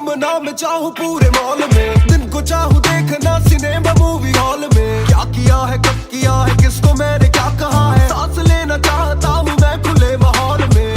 घूमना मैं चाहूँ पूरे मॉल में, दिन को चाहूँ देखना सिनेमा मूवी हॉल में। क्या किया है कब किया है किसको मैंने क्या कहा है, सांस लेना चाहता हूँ मैं खुले माहौल में।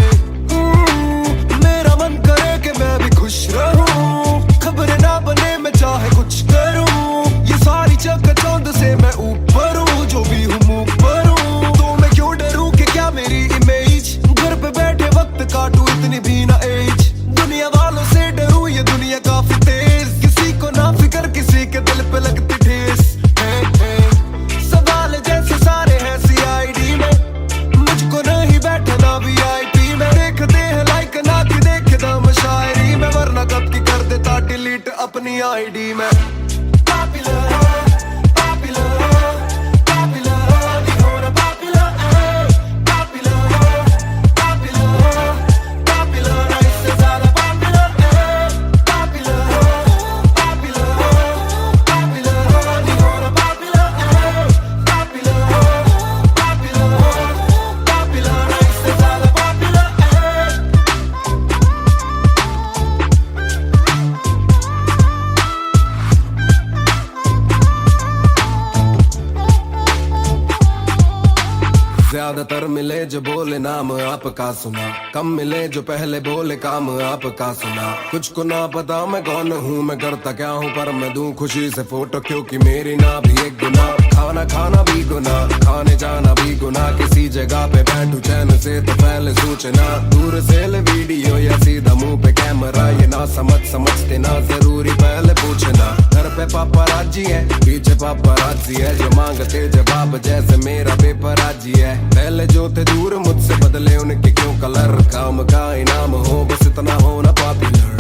मेरा मन करे कि मैं भी खुश रहूं, खबर ना बने मैं चाहे कुछ करूं। ये सारी चकाचौंध से मैं ऊपर हूँ, जो भी हूँ मुँह पर हूँ। तो मैं क्यों डरूं कि क्या मेरी इमेज, घर पे बैठे वक्त काटूं इतनी भी ना एज। दुनिया वालों से डरूं ये दुनिया काफी तेज, किसी को ना फिकर किसी के दिल पे लगती ठेस। सवाल जैसे सारे हैं सीआईडी में, मुझको नहीं बैठना वीआईपी में। देखते हैं लाइक ना कि देखे दम शायरी में, वरना कब की कर देता डिलीट अपनी आईडी में। ज्यादातर मिले जो बोले नाम आपका सुना, कम मिले जो पहले बोले काम आपका सुना। कुछ को ना पता मैं कौन हूँ, मैं करता क्या हूँ, पर मैं दूं खुशी से फोटो क्योंकि मेरी ना भी एक गुना। खाना खाना भी गुना, खाने जाना भी गुना। किसी जगह पे बैठूं चैन से तो पहले सूचना, दूर से ले वीडियो या सीधा मुंह पे कैमरा। ये ना समझते ना जरूरी पहले पूछना। घर पे पापराजी है पीछे पापराजी है, जो मांगते जवाब जैसे मेरा पेपराजी है। पहले जो थे दूर मुझसे बदले उनके क्यों कलर, काम का इनाम हो बस इतना हो ना पॉपुलर।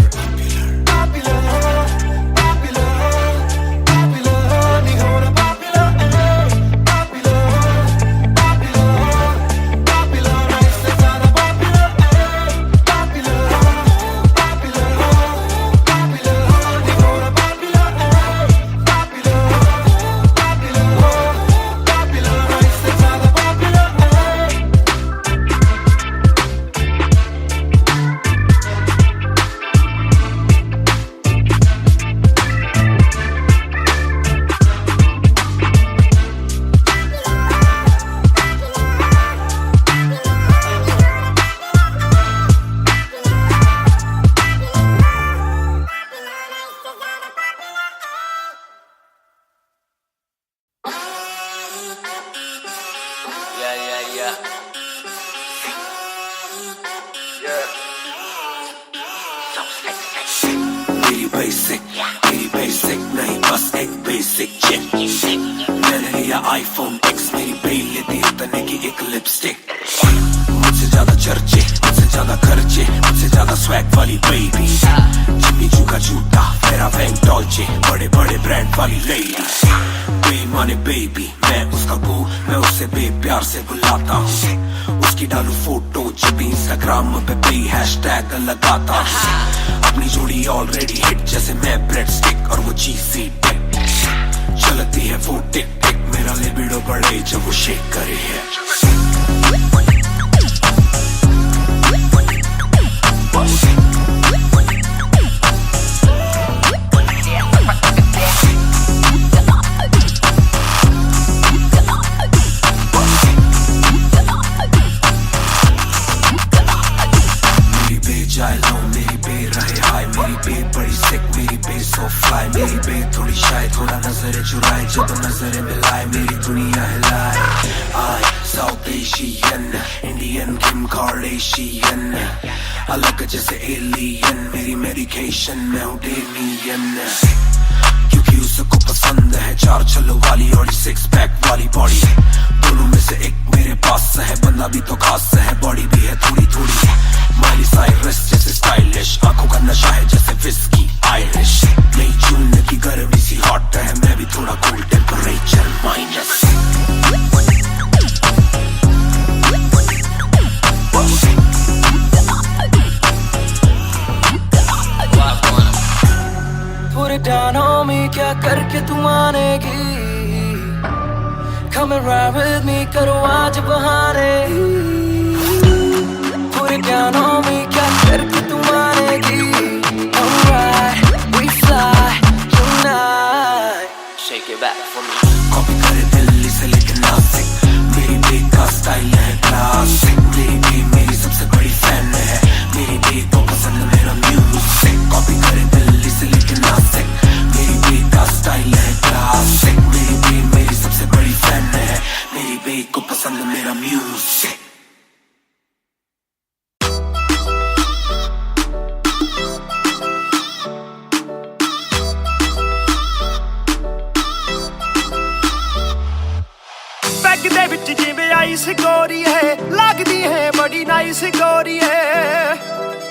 मेरी बेसिक नहीं बस एक बेसिक चिप। मैंने लिया आईफोन X, मेरी बेल लेती इतने की एक लिपस्टिक। मुझसे ज्यादा चर्चे, मुझसे ज्यादा खर्चे, मुझसे ज्यादा स्वैग वाली बेबी। जिम्मी चू का जूता, मेरा वैंग डॉल्चे, बड़े बड़े ब्रांड वाली लेडी। बेईमाने बेबी, मैं उसका बू, मैं उसे बेप्यार से बुलाता हूँ। उसकी डालू फोटो जब इंस्टाग्राम पे बे हैशटैग लगाता हूँ। अपनी जोड़ी ऑलरेडी हिट जैसे मैं ब्रेड स्टिक और वो चीज़ी टिक। चलती है वो टिक टिक, मेरा लिबिडो बढ़े जब वो शेक करे है। मेरी बे थोड़ी शाय, थोड़ा नजर चुराए, जब नजर मिलाए मेरी दुनिया हिलाए। आई साउथ एशियन, इंडियन किम कार्डेशियन, अलग जैसे एलियन, मेरी मेडिकेशन मैं हूँ डेलियन। क्योंकि उसको पसंद है चार छल्लों वाली और 6 पैक वाली बॉडी। दोनों में से एक मेरे पास है, बंदा भी तो खास है, बॉडी भी है थोड़ी थोड़ी। माइली साइरस जैसे स्टाइलिश, आंखों का नशा है जैसे विस्की आयरिश। नई जून की गर्मी सी हॉट है, मैं भी थोड़ा cool temperature minus. Put it down on me, क्या करके तू मानेगी? Come and ride with me, करो आज बहाने। Put it down on me, क्या करके तू मानेगी? Alright, music. बैग दे विच जिवें आइस गोरी है लगदी है बड़ी नाइस गोरी है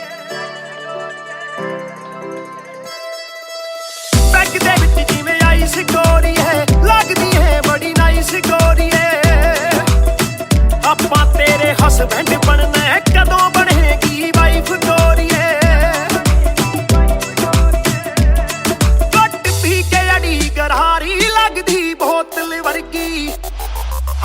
बैग दे विच जिवें आइस गोरी है लगदी है बड़ी नाइस गोरी है आपां तेरे हसबैंड बनना है कदों बनेगी वाइफ गोरी है घट पी के अड़ी गरारी लगदी बोतल वर्गी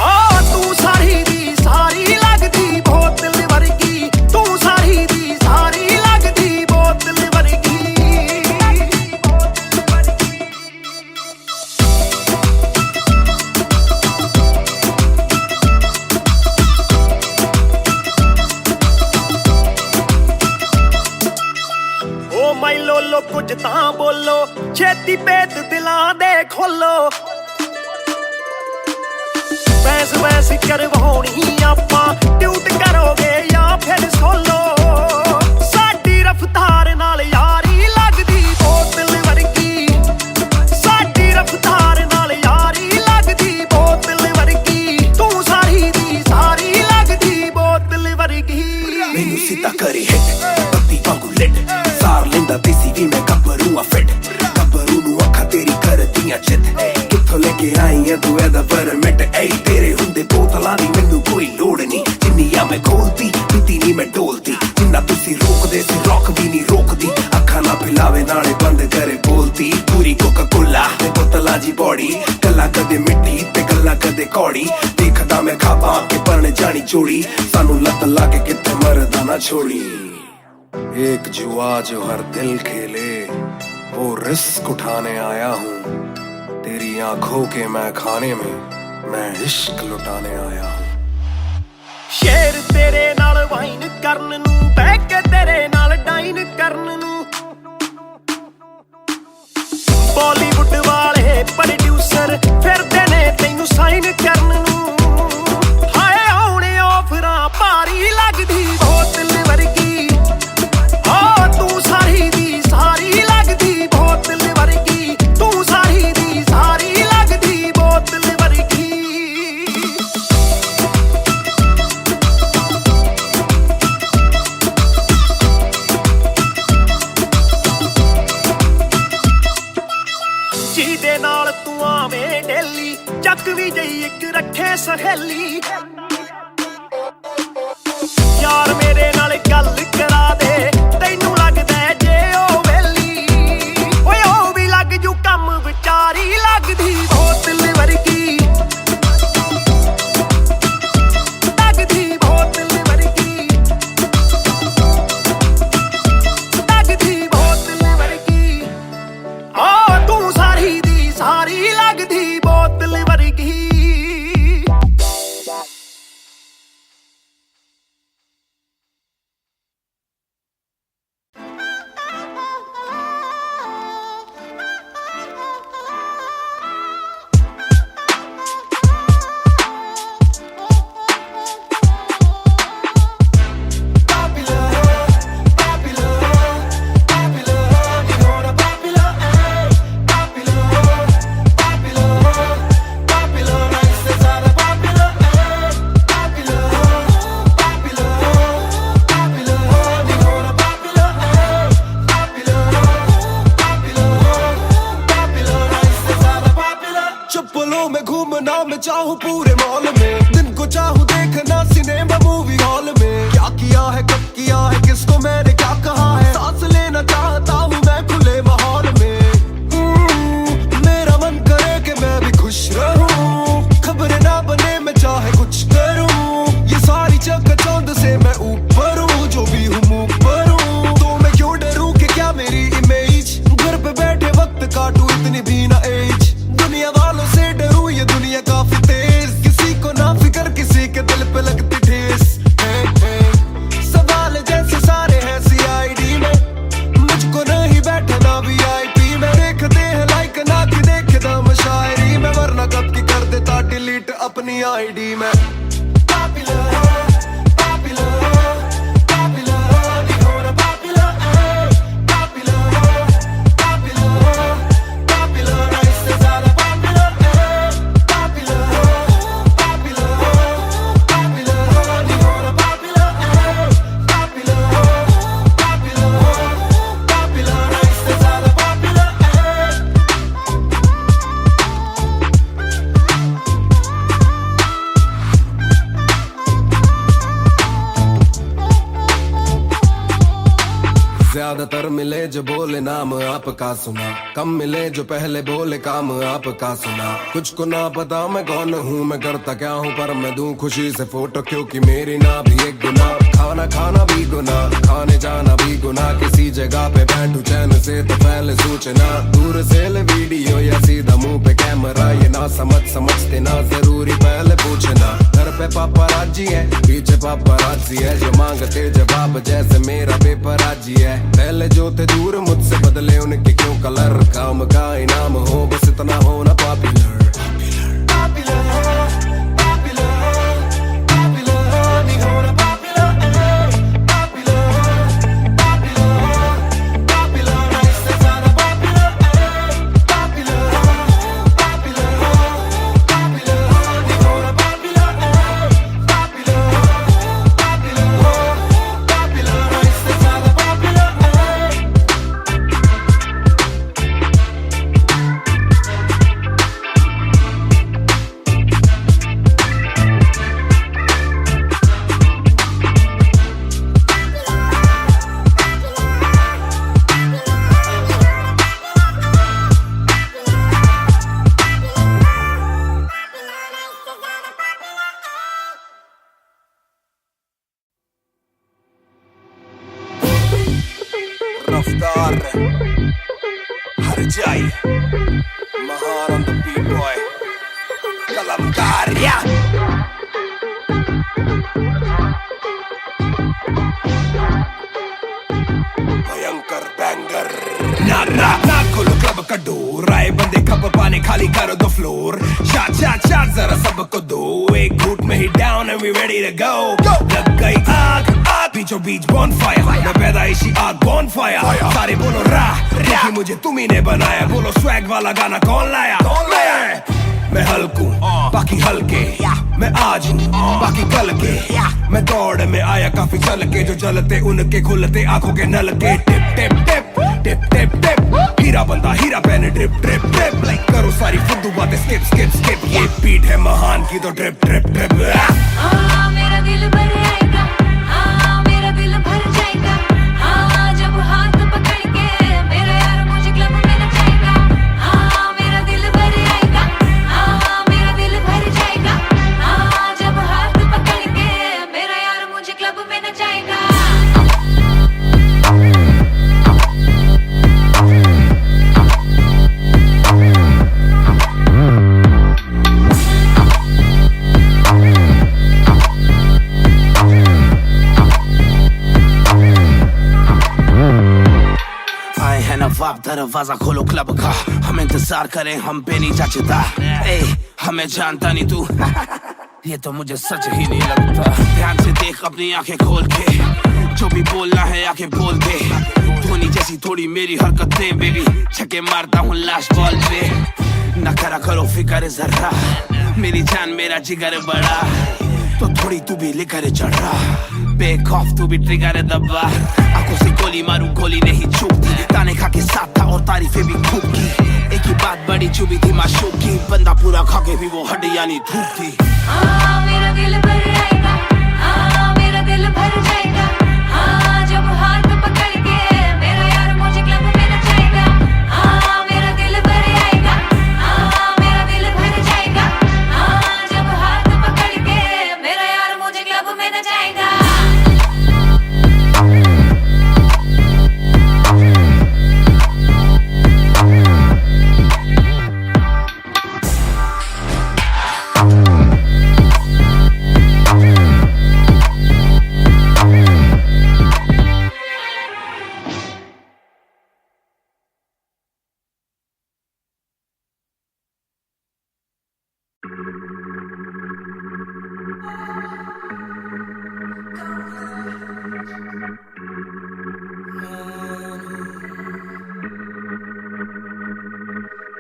आ तू सारी दी सारी लगदी बोतल वर्गी तू सारी दी सारी लगदी बोतल वर्गी ओ माई लोलो कुछ तां बोलो छेती पेत दिलां दे खोलो बहस बहस करवाउणी आपां ट्यूट करोगे या फिर सोलो साडी रफ्तार नाल यारी लगदी बोतल वर्गी साडी रफ्तार नाल यारी लगदी बोतल वर्गी तू सारी दी सारी लगदी बोतल वर्गी मैनू सीधा करे हिट पत्ती वांगू लिट सार लेंदा देसी भी मैं गब्बरू आ फिट गब्बरू नू अखा तेरी करदियां चित कित्थों लेके आई है तू एदा परमिट ऐ तेरे हुंदे बोतलां दी मैनू कोई लोड़ नहीं जिन्नियां मैं खोलती पीती नहीं मैं डोलती जिन्ना तुसी रोकदे सी रॉक भी नहीं रोकदी अखा ना पिलावे नाले बंद करे बोलती पूरी कोका कोला ते बोतलां जी बॉडी गल्ला कदे मिट्टी ते गल्ला कदे कौड़ी देखदा मैं खाबा के परने जानी जोड़ी सानू लत लाके कित्थे मरदा ना छोड़ी एक जुआ जो हर दिल खेले वो रिस्क उठाने आया हूँ तेरी आंखों के मैं खाने में मैं इश्क लुटाने आया हूँ शेर तेरे नाल वाइन करन नू बह के तेरे नाल डाइन करन नू बॉलीवुड वाले प्रोड्यूसर फिरदे ने तैनू साइन करन नू हाय आउणे ऑफरां भारी लगदी बोतल वर्गी आ तू सारी दी सारी लगदी बोतल वर्गी तू सारी दी सारी लगदी बोतल वर्गी ਜਿਹਦੇ ਨਾਲ ਤੂੰ ਆਵੇਂ ਡੇਲੀ ਚੱਕ ਵੀ ਜਈ ਇੱਕ ਰੱਖੇ ਸਹੇਲੀ ਯਾਰ ਮੇਰੇ ਨਾਲ ਗੱਲ ਕਰਾ ਦੇ ਤੈਨੂੰ ਲੱਗਦਾ ਜੇ ਉਹ ਵੇਲੀ ਓਏ ਉਹ ਵੀ ਲੱਗ ਜੂ ਕੰਮ ਵਿਚਾਰੀ ਲੱਗਦੀ ਬੋਤਲ ਵਰਗੀ ਲੱਗਦੀ ਬੋਤਲ ਵਰਗੀ ਲੱਗਦੀ ਬੋਤਲ ਵਰਗੀ ਆ ਤੂੰ ਸਾਰੀ ਦੀ ਸਾਰੀ ਲੱਗਦੀ ਬੋਤਲ ਵਰਗੀ चप्पलों में घूमना मैं चाहूँ पूरे मॉल में दिन को चाहूँ देखना सिनेमा मूवी हॉल में क्या किया है कब किया है किसको मैंने क्या कहा है सांस लेना चाहता हूँ मैं खुले माहौल में मेरा मन करे कि मैं भी खुश रहूं खबरें ना बने मैं चाहे कुछ करूं ये सारी चकाचौंध से मैं ऊपर हूँ जो भी हूँ मुँह पर हूँ तो मैं क्यों डरूं कि क्या मेरी इमेज घर पे बैठे वक्त काटूं इतनी भी ना एज दुनिया वालों से डरूं ये दुनिया काफी तेज ज्यादातर मिले जो बोले नाम आपका सुना, कम मिले जो पहले बोले काम आपका सुना। कुछ को ना पता मैं कौन हूँ, मैं करता क्या हूँ, पर मैं दूं खुशी से फोटो क्योंकि मेरी ना भी एक गुना। खाना खाना भी गुना, खाने जाना भी गुना, किसी जगह पे बैठू चैन से तो पहले सूचना। दूर से ले वीडियो या सीधा मुंह पे कैमरा, ये ना समझते ना जरूरी पहले पूछना। घर पे पापराजी है, पीछे पापराजी है, जो मांगते जवाब जैसे मेरा पेपर आजी है। पहले जो थे दूर मुझसे बदले उनके क्यों कलर, काम का इनाम हो बस इतना हो ना पॉपुलर। रफ्तार हर जाई महान ऑन द बीट बॉय कलमकार या भयंकर बैंगर ना खोलो क्लब का डोर, आए बंदे कप पाने खाली करो दो फ्लोर। शाट जरा सबको दो, एक घूट में ही down and we ready to go. लग गई आग बीचों बीच बॉनफायर, मैं पैदाइशी आग बॉनफायर। सारे बोलो क्योंकि मुझे तुम्ही ने बनाया, बोलो स्वैग वाला गाना कौन लाया। मैं हल्कू बाकी हल्के, मैं आज हूँ बाकी कल के। मैं दौड़ में आया काफी चल के, जो जलते उनके खुलते आंखों के नल के। Tip tip tip tip tip tip, हीरा बंदा हीरा पहने ड्रिप ड्रिप ड्रिप। लाइक करो सारी फुद्दू बातें स्किप स्किप स्किप, ये बीट है महान की तो ड्रिप ड्रिप ड्रिप। मेरा दिल भर आएगा, मेरा दिल भर जाएगा, जब हाथ पकड़ के मेरा यार मुझे क्लब में नचाएगा। मेरा दिल भर आएगा, मेरा दिल भर जाएगा, जब हाथ पकड़ के मेरा यार मुझे क्लब में नचाएगा। आप दरवाजा खोलो क्लब का, हम इंतजार करें हम पे नहीं जचता। हमें जानता नहीं तू ये तो मुझे सच ही नहीं लगता। ध्यान से देख अपनी आंखें खोल के, जो भी बोलना है आके बोल दे। धोनी जैसी थोड़ी मेरी हरकतें बेबी, छक्के मारता हूँ लास्ट बॉल पे। न करा करो फिक्र जरा, मेरी जान मेरा जिगर बड़ा, तो थोड़ी तू भी लेकर चढ़ रहा। बेखौफ तू भी ट्रिगर दबा, आंखों से गोली मारू गोली नहीं चूकती। ताने खा के साथ था और तारीफें भी खूब की, एक ही बात बड़ी चुभी थी माशूक की। बंदा पूरा खा के भी वो हड्डियां नहीं थूकती। मेरा दिल भर आएगा, मेरा दिल भर जाएगा, जब हाथ पकड़ के मेरा यार मुझे क्लब में नचाएगा। मेरा दिल भर आएगा, मेरा दिल भर जाएगा, जब हाथ पकड़ के मेरा यार मुझे क्लब में नचाएगा।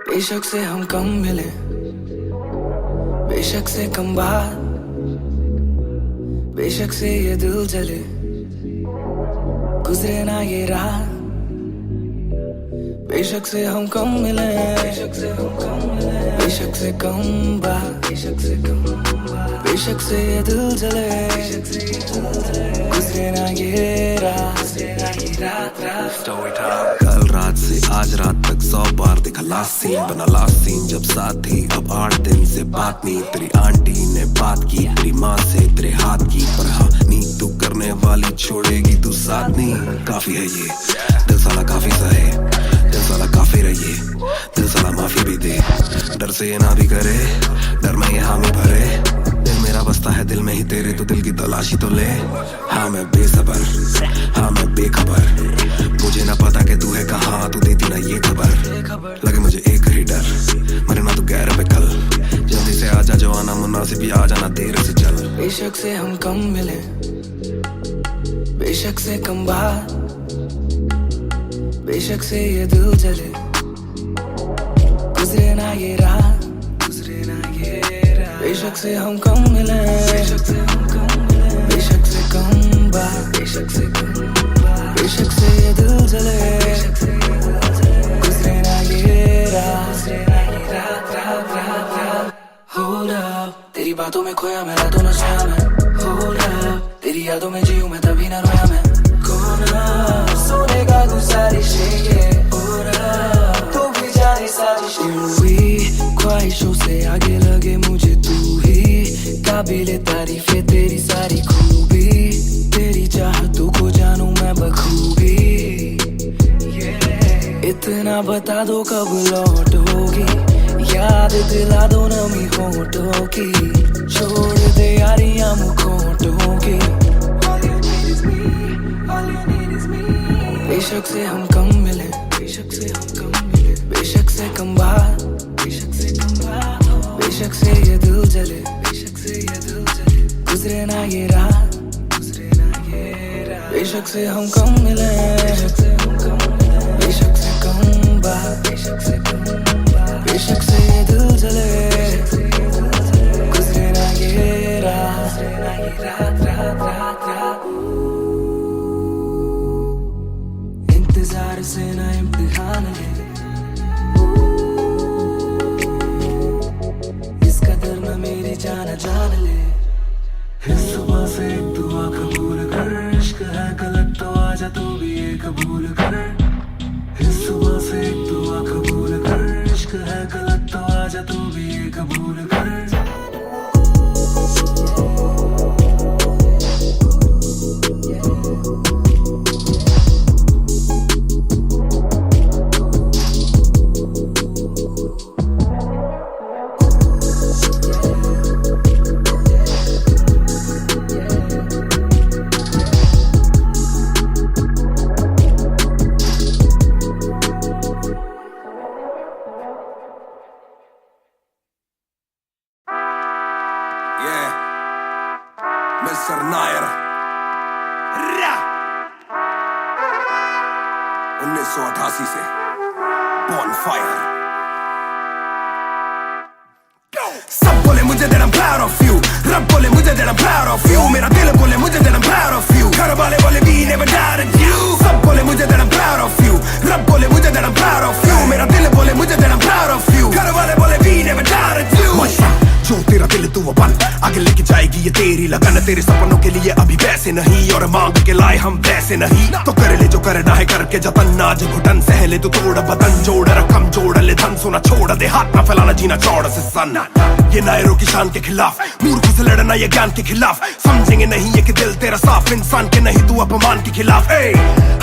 बेशक से हम कम मिले, बेशक से कम बात, बेशक से ये दिल जले, गुजरे ना ये रात। बेशक से हम कम मिले, बेशक से हम कम मिले, बेशक से कम बात, बेशक से कम बात, बेशक से ये दिल जले, गुजरे ना ये रात। कल रात से आज रात तक 100 बार देखा लास्ट सीन, बना लास्ट सीन जब साथ थी। अब 8 दिन से बात नहीं, तेरी आंटी ने बात की, तेरी माँ से तेरे हाथ की, पर हाँ नींद तू करने वाली छोड़ेगी तू साथ नहीं। काफी है ये दिल साला, काफी सहे दिल साला, काफी रहिए दिल साला, माफी भी दे। डर से ये ना भी करे, डर में ये हामी भरे। दिल मेरा बसता है दिल में ही तेरे, तो दिल की तलाशी तो ले। हाँ मैं बेसबर, हाँ मैं बेखबर, मुझे ना पता कि तू है कहाँ, तू देती ना ये खबर। लगे मुझे एक ही डर, मरे ना तू गैर पे कल। जल्दी से आजा जो आना मुनासिब, ही आ जाना देर से चल। बेशक से हम कम मिले, बेशक से कम बात, बेशक से ये दिल जले, गुजरे ना ये रात, गुजरे ना ये रात। बेशक से हम कम मिले, बेशक से हम कम मिले, बेशक से कम बात, बेशक से कम बात, बेशक से ये दिल जले, बेशक से ये दिल जले, गुजरे ना ये रात, गुजरे ना ये रात, रात रात रात। Hold up, तेरी बातों में खोया मैं, रातों न सोया मैं। Hold up, तेरी यादों में जीऊं मैं, तभी ना रोया मैं। कौन सोने का गुजारिश है ये, तू भी जाने साजिश हुई। ख्वाहिशों से आगे लगे मुझे तू ही, काबिले तारीफ है तेरी सारी खूबी, तेरी चाहतों को जानूं मैं बखूबी। इतना बता दो कब लौटोगी, याद दिला दो नमी होठों की, छोड़ दे यारियां मुखोटों की। बेशक से हम कम मिले, बेशक से हम कम मिले, बेशक से कम बात, बेशक से कम बात, बेशक से ये दिल जले, बेशक से ये दिल जले, गुजरे ना ये रात, गुजरे ना ये रात। बेशक से हम कम मिले, बेशक से हम कम मिले, बेशक से कम बात, बेशक से कम बात, बेशक से ये दिल जले, बेशक से ये दिल जले, गुजरे ना ये रात, गुजरे ना ये रात, रात रात रात। इंतजार से ना इम्तिहान ले, इस कदर न मेरी जान जान ले। इस सुबह से एक दुआ कबूल कर, इश्क है गलत तो आजा तू भी ये कबूल कर। इस सुबह से एक दुआ कबूल कर, इश्क है गलत तो आजा तू भी ये कबूल कर। मिस्टर नायर 1988 से Bonfire। सब बोले मुझे that I'm proud of you, रब बोले मुझे that I'm proud of you, मेरा दिल बोले मुझे that I'm proud of you, घर वाले बोले we never doubted you। सब बोले मुझे that I'm proud of you, रब बोले मुझे that I'm proud of you, मेरा दिल बोले मुझे that I'm proud of you, घर वाले बोले we never doubted you। जो तेरा दिल तू वो बन, आगे लेके जाएगी ये तेरी लगन। तेरे सपनों के लिए अभी पैसे नहीं, और मांग के लाए हम वैसे नहीं, तो कर ले जो करना है करके जतन। आज घुटन सहले तो तोड़ बदन, जोड़ रकम जोड़ ले धन, सोना छोड़ दे हाथ ना फैलाना, जीना चौड़ से सन। ये नायरों की शान के खिलाफ, मूर्खों से लड़ना ये ज्ञान के खिलाफ, समझेंगे नहीं ये कि दिल तेरा साफ, इंसान के नहीं तू अपमान के खिलाफ।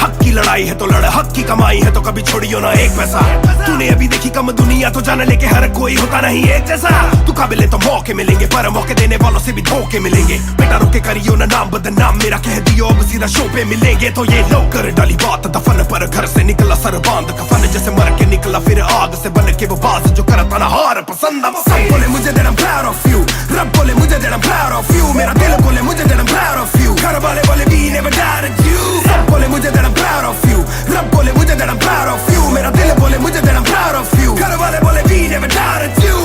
हक की लड़ाई है तो लड़, हक की कमाई है तो कभी छोड़ियो ना एक पैसा। तूने अभी देखी कम दुनिया, तो जान लेके हर कोई होता नहीं एक जैसा। तू काबिल तो मौके मिलेंगे, पर मौके देने वालों से भी धोखे मिलेंगे। बेटा रोके करियो ना नाम बदनाम, मेरा कह दियो अब सीधा शो पे मिलेंगे। तो ये लो कर डाली बात दफन पर, घर से निकला सर बांध कफन, जैसे मर के निकला फिर आग से बन के वो बाज, जो करता ना हार पसंद। सब बोले मुझे that I'm proud of you, रब बोले मुझे that I'm proud of you, मेरा दिल बोले मुझे that I'm proud of you, घर वाले बोले we never doubted you। सब बोले मुझे that I'm proud of you, रब बोले मुझे that I'm proud of you, मेरा दिल बोले मुझे that I'm proud of you, घर वाले बोले we never doubted you।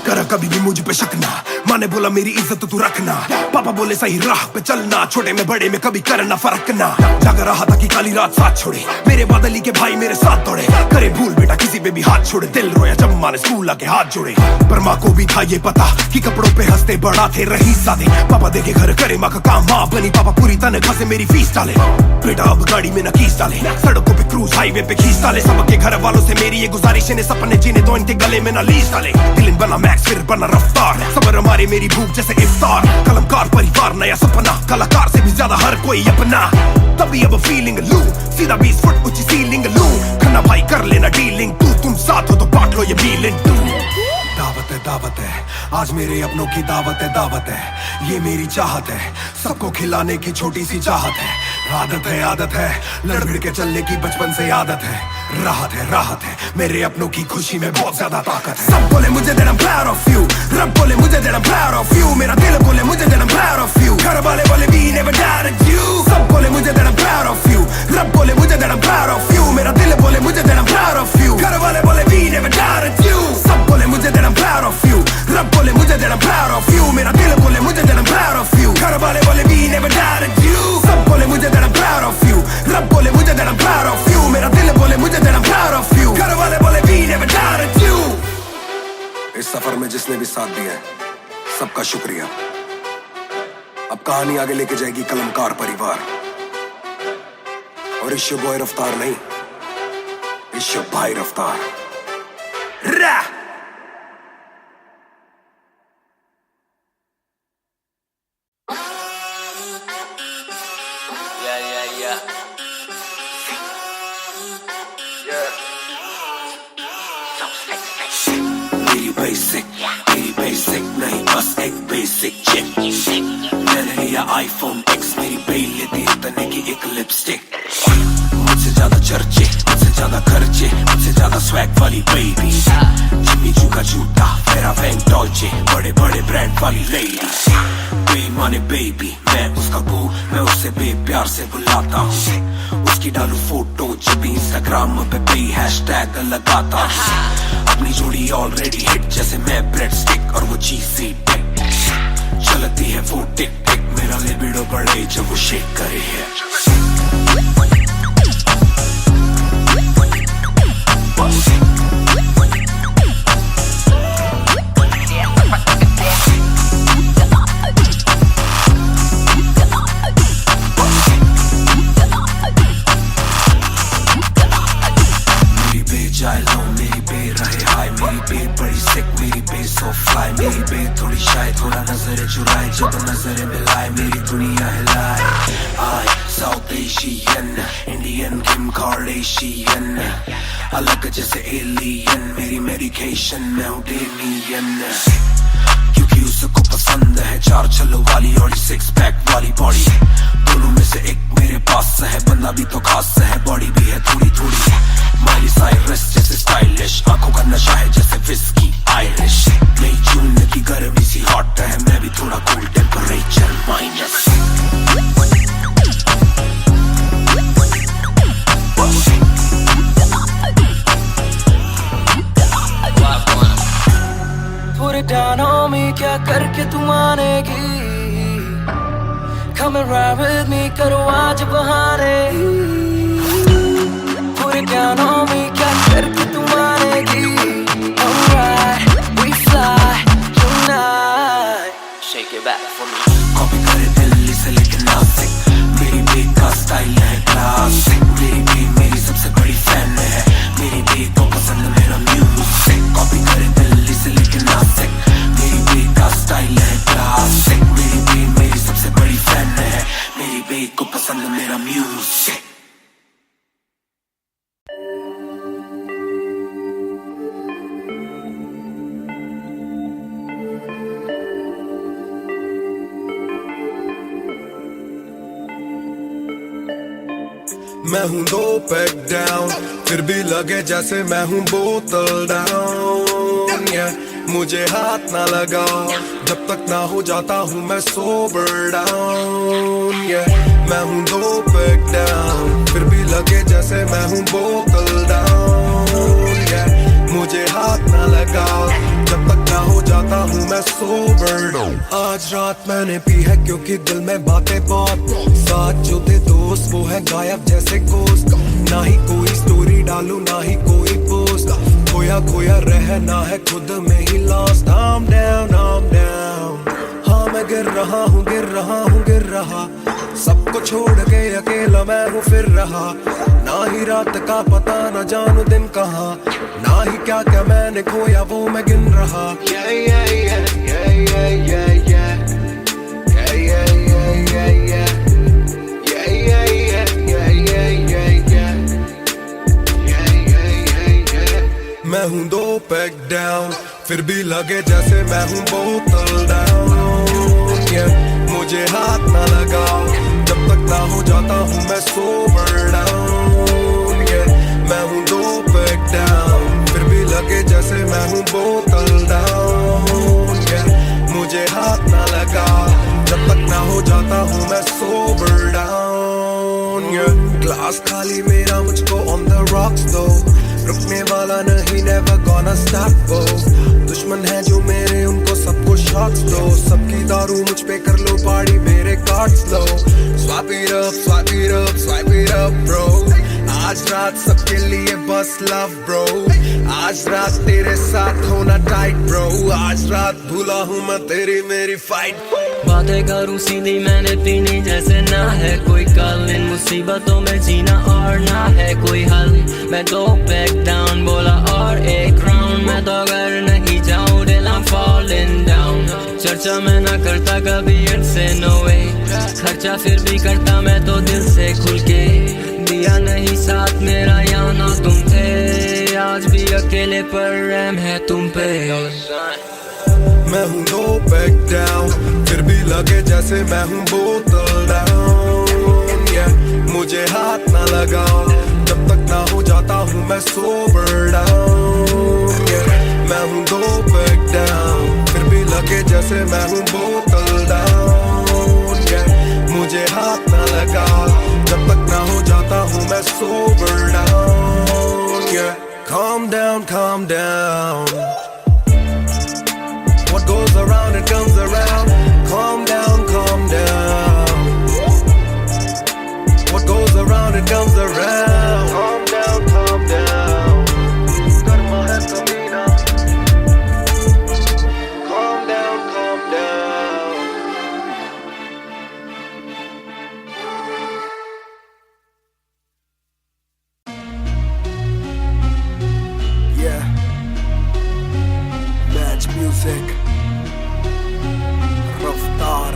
कर कभी भी मुझ पे शक ना, माँ ने बोला मेरी इज्जत तू रखना, पापा बोले सही राह पे चलना, छोटे में बड़े में कभी करना फर्क ना। जाग रहा था कि काली रात साथ छोड़े, मेरे बादली के भाई मेरे साथ दौड़े। करे भूल बेटा किसी पे भी हाथ छोड़े, दिल रोया जब माँ ने स्कूल आके हाथ जोड़े। पर माँ को भी था ये पता कि कपड़ों पे हंसते बड़ा थे रईस सादे। पापा देखे घर करे माँ का काम, माँ बनी पापा पूरी तनख्वाह से मेरी फीस डाले। बेटा अब गाड़ी में न कीस डाले, सड़कों पे क्रूज हाईवे पे खींच डाले। सबके घर वालों से मेरी ये गुजारिश है, सपने जीने तो इनके गले में न लीस डाले। दिल बना मैक्स फिर बना रफ्तार, सबर हमारे मेरी भूख जैसे इफ्तार। कलमकार परिवार नया सपना, कलाकार से भी ज्यादा हर कोई अपना। तभी अब फीलिंग लू, सीधा 20 फुट ऊंची सीलिंग लू। खन्ना भाई कर लेना डीलिंग, तुम साथ हो तो बांट लो ये बिलिंग। दावत है आज मेरे अपनों की दावत है। ये मेरी चाहत है, सबको खिलाने की छोटी सी चाहत है। आदत है लड़ भिड़ के चलने की बचपन से आदत है। राहत है मेरे अपनों की खुशी में बहुत ज्यादा ताकत है। सब बोले मुझे that I'm proud of you, रब बोले मुझे that I'm proud of you, मेरा दिल बोले मुझे that I'm proud of you, घर वाले बोले we never doubted you। सब बोले मुझे that I'm proud of you, रब बोले मुझे that I'm proud of you, मेरा दिल बोले मुझे that I'm proud of you, घर वाले बोले we never doubted you। सब बोले मुझे that I'm proud of you, रब बोले मुझे that I'm proud of you, मेरा दिल बोले मुझे that I'm proud of you, घर वाले बोले we never doubted you। सब बोले मुझे that I'm proud of you, रब बोले मुझे that I'm proud of you, मेरा दिल बोले मुझे that I'm proud of you, घर वाले बोले we never doubted you। इस सफर में जिसने भी साथ दिया है सबका शुक्रिया। अब कहानी आगे लेके जाएगी कलमकार परिवार, और इश्यो बॉय रफ्तार नहीं, इश्यो भाई रफ्तार। रा मेरी बेसिक नहीं बस एक बेसिक चिप। मैंने लिया आईफोन X, मेरी बेल लेती इतने की एक लिपस्टिक। मुझसे ज्यादा चर्चे, मुझसे ज्यादा खर्चे, मुझसे ज्यादा स्वैग वाली बेबी। जिम्मी चू का जूता, फेरा वैन डॉल्चे, बड़े बड़े ब्रांड वाली लेडी। बेईमाने बेबी मैं उसका बू, मैं उसे बेप्यार से बुलाता हूँ। उसकी डालू फोटो जब भी इंस्टाग्राम पे हैशटैग लगाता हूँ। अपनी जोड़ी ऑलरेडी हिट जैसे मैं ब्रेड स्टिक और वो चीज़ी टिक। चलती है वो टिक टिक, मेरा लिबिडो बढ़े जब वो शेक करे है। मेरी बे थोड़ी शाय, थोड़ा नजर चुराए, जब नजर मिलाए मेरी दुनिया हिलाए। आई साउथ एशियन, इंडियन किम कार्डेशियन, अलग जैसे एलियन, मेरी मेडिकेशन मैं हूँ डेमियन। क्योंकि उसको पसंद है 4 छल्लों वाली और 6 पैक वाली बॉडी। दोनों में से एक मेरे पास है, बंदा भी तो खास है, बॉडी भी है थोड़ी थोड़ी। माइली साइरस जैसे स्टाइलिश, आंखों का नशा है जैसे विस्की आयरिश। मई जून की गर्मी सी हॉट है, मैं भी थोड़ा cool temperature minus. Put it down on me, क्या करके तू मानेगी? Come and ride with me, करो आज बहाने। Put it down on me, क्या करके तू मानेगी? Alright, we fly tonight. Shake it back for me. Copy करे दिल्ली से लेके नासिक, मेरी बेग का स्टाइल है क्लासिक। मेरी बेग मेरी सबसे बड़ी फैन है, मेरी बेग को पसंद मेरा म्यूजिक। कॉपी करे दिल्ली से लेके नासिक, मेरी बेग का स्टाइल है क्लासिक। मेरी बेग मेरी सबसे बड़ी फैन है, मेरी बेग को पसंद मेरा म्यूजिक। मैं हूँ 2 पैक डाउन, फिर भी लगे जैसे मैं हूँ बोतल डाउन। मुझे हाथ ना लगाओ जब तक ना हो जाता हूँ मैं सोबर डाउन। मैं हूँ 2 पैक डाउन, फिर भी लगे जैसे मैं हूँ बोतल डाउन। मुझे हाथ ना लगाओ जब तक ना क्या हो जाता हूँ मैं सोबर। आज रात मैंने पी है क्योंकि दिल में बातें बहुत, साथ जो थे दोस्त वो है गायब जैसे गोश्त। ना ही कोई स्टोरी डालूं ना ही कोई पोस्ट, खोया खोया रहना है खुद में he lost. I'm down, I'm down, हाँ मैं गिर रहा हूँ गिर रहा हूँ गिर रहा, सबको छोड़ के अकेला मैं हूँ फिर रहा। ना ही रात का पता न जानू दिन कहाँ, ना ही क्या क्या मैंने खोया वो मैं गिन रहा। Yeah, yeah, yeah, yeah, yeah, yeah, yeah. Yeah, yeah, yeah, yeah, yeah. Yeah, yeah, yeah, yeah, yeah, yeah, yeah. Yeah, yeah, yeah, yeah. मैं हूँ 2 पैक डाउन, फिर भी लगे जैसे मैं हूँ बोतल डाउन। Yeah, मुझे हाथ ना लगाओ जब तक ना हो जाता हूँ मैं सोबर डाउन। Yeah, मैं हूँ 2 पैक डाउन, फिर भी लगे जैसे मैं हूँ बोतल डाउन। Yeah, मुझे हाथ ना लगाओ जब तक ना हो जाता हूँ मैं सोबर डाउन। Yeah, ग्लास खाली मेरा मुझको on the rocks though, रुकने वाला नहीं never gonna stop वो। दुश्मन है जो मेरे उनको सबको शॉट्स दो, सबकी दारू मुझ पे कर लो पार्टी मेरे cards low. Swipe it up, swipe it up, swipe it up bro, आज रात सबके लिए बस लव ब्रो। आज रात तेरे साथ होना टाइट ब्रो, आज रात भूला हूँ मैं तेरी मेरी फाइट। बातें करूँ सीधी मैंने पीनी जैसे ना है कोई कल, इन मुसीबतों में जीना और ना है कोई हल। मैं 2 पैक डाउन बोला और एक राउंड, मैं तो अगर नहीं जाऊँ दिल I'm falling down। चर्चा मैं ना करता कभी इनसे नो वे, खर्चा फिर भी करता मैं तो दिल से खुल के। दिया नहीं साथ मेरा यहाँ ना तुम थे, आज भी अकेले पर रहम है तुम पे। मैं हूँ 2 पैक डाउन, फिर भी लगे जैसे मैं हूँ बोतल डाउन। Yeah, मुझे हाथ ना लगाओ जब तक ना हो जाता हूँ मैं सोबर डाउन। Yeah, मैं हूँ 2 पैक डाउन, फिर भी लगे जैसे मैं हूँ बोतल डाउन। Yeah, मुझे हाथ ना लगाओ जब तक ना हो जाता हूँ मैं sober down. Yeah, calm down, calm down, what goes around it comes around. Calm down, calm down, what goes around it comes around. Calm down, calm down, karma hai kamina. Calm down, calm down. Yeah, match music. Raftar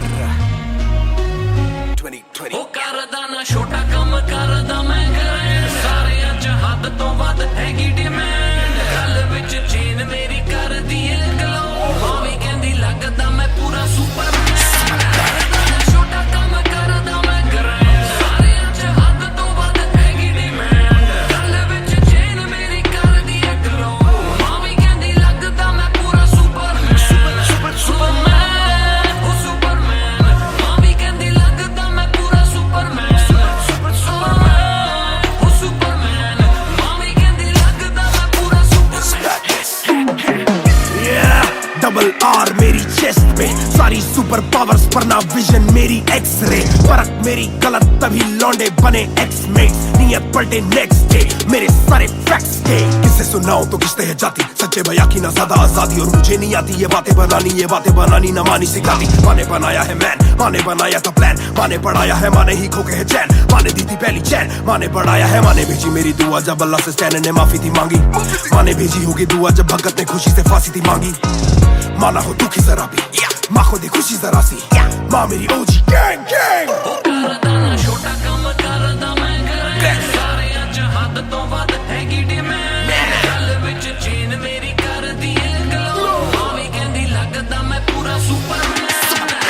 2020। ਉਹ ਕਰਦਾ ਨਾ ਛੋਟਾ ਕੰਮ ਕਰਦਾ ਮੈਂ grand, ਸਾਰਿਆਂ ਚ ਹੱਦ ਤੋਂ ਵੱਧ ਹੈਗੀ ਡਿਮਾਂਡ। ਗੱਲ ਵਿੱਚ ਚੇਨ ਮੇਰੀ ਕਰਦੀ ਏ ਗਲੋ, ਮਾਂ ਵੀ ਕਹਿੰਦੀ ਲੱਗਦਾ ਮੈਂ ਪੂਰਾ ਸੁਪਰਮੈਨ। ਕਰਦਾ ਨਾ ਛੋਟਾ ਕੰਮ ਕਰਦਾ ਮੈਂ ਗ੍ਰੈਂਡ, ਸਾਰਿਆਂ ਚ ਹੱਦ ਤੋਂ ਵੱਧ ਹੈਗੀ ਡਿਮਾਂਡ। ਗੱਲ ਵਿੱਚ ਚੇਨ ਮੇਰੀ ਕਰਦੀ ਏ ਗਲੋ, ਮਾਂ ਵੀ ਕਹਿੰਦੀ ਲੱਗਦਾ ਮੈਂ ਪੂਰਾ ਸੁਪਰਮੈਨ। ਸੁਪਰਮੈਨ डबल आर मेरी चेस्ट पे, सारी सुपर पावर्स पर ना विजन मेरी एक्सरे। फर्क मेरी गलत तभी लौंडे बने एक्समेट, नियत पलटे नेक्स्ट डे मेरे सारे फैक्ट्स के। किससे सुनाऊं तो किस्ते है जाती, सच्चे भैया की ना ज्यादा आजादी, और मुझे नहीं आती ये बातें बनानी ना मानी सिखाती। माने बनाया है मैन, माने बनाया था प्लान, माने पढ़ाया है माने ही खोके है चैन, माने दी थी पहली चैन, माने बढ़ाया है माने भेजी मेरी दुआ जब अल्लाह से स्टैन ने माफी थी मांगी। माने भेजी होगी दुआ जब भगत ने खुशी से फांसी थी मांगी। माना हो दुखी जरा भी, माँ को दे खुशी जरा सी, माँ मेरी ओजी गैंग गैंग। करदा ना छोटा काम करदा मैं ग्रैंड, सारिਆਂ ਚ हद ਤੋਂ ਵੱਧ ਹੈਗੀ ਡਿਮਾਂਡ। ਗੱਲ ਵਿੱਚ ਚੇਨ ਮੇਰੀ ਕਰਦੀ ਏ ਗਲੋ, ਮਾਂ ਵੀ ਕਹਿੰਦੀ ਲੱਗਦਾ ਮੈਂ ਪੂਰਾ ਸੁਪਰਮੈਨ।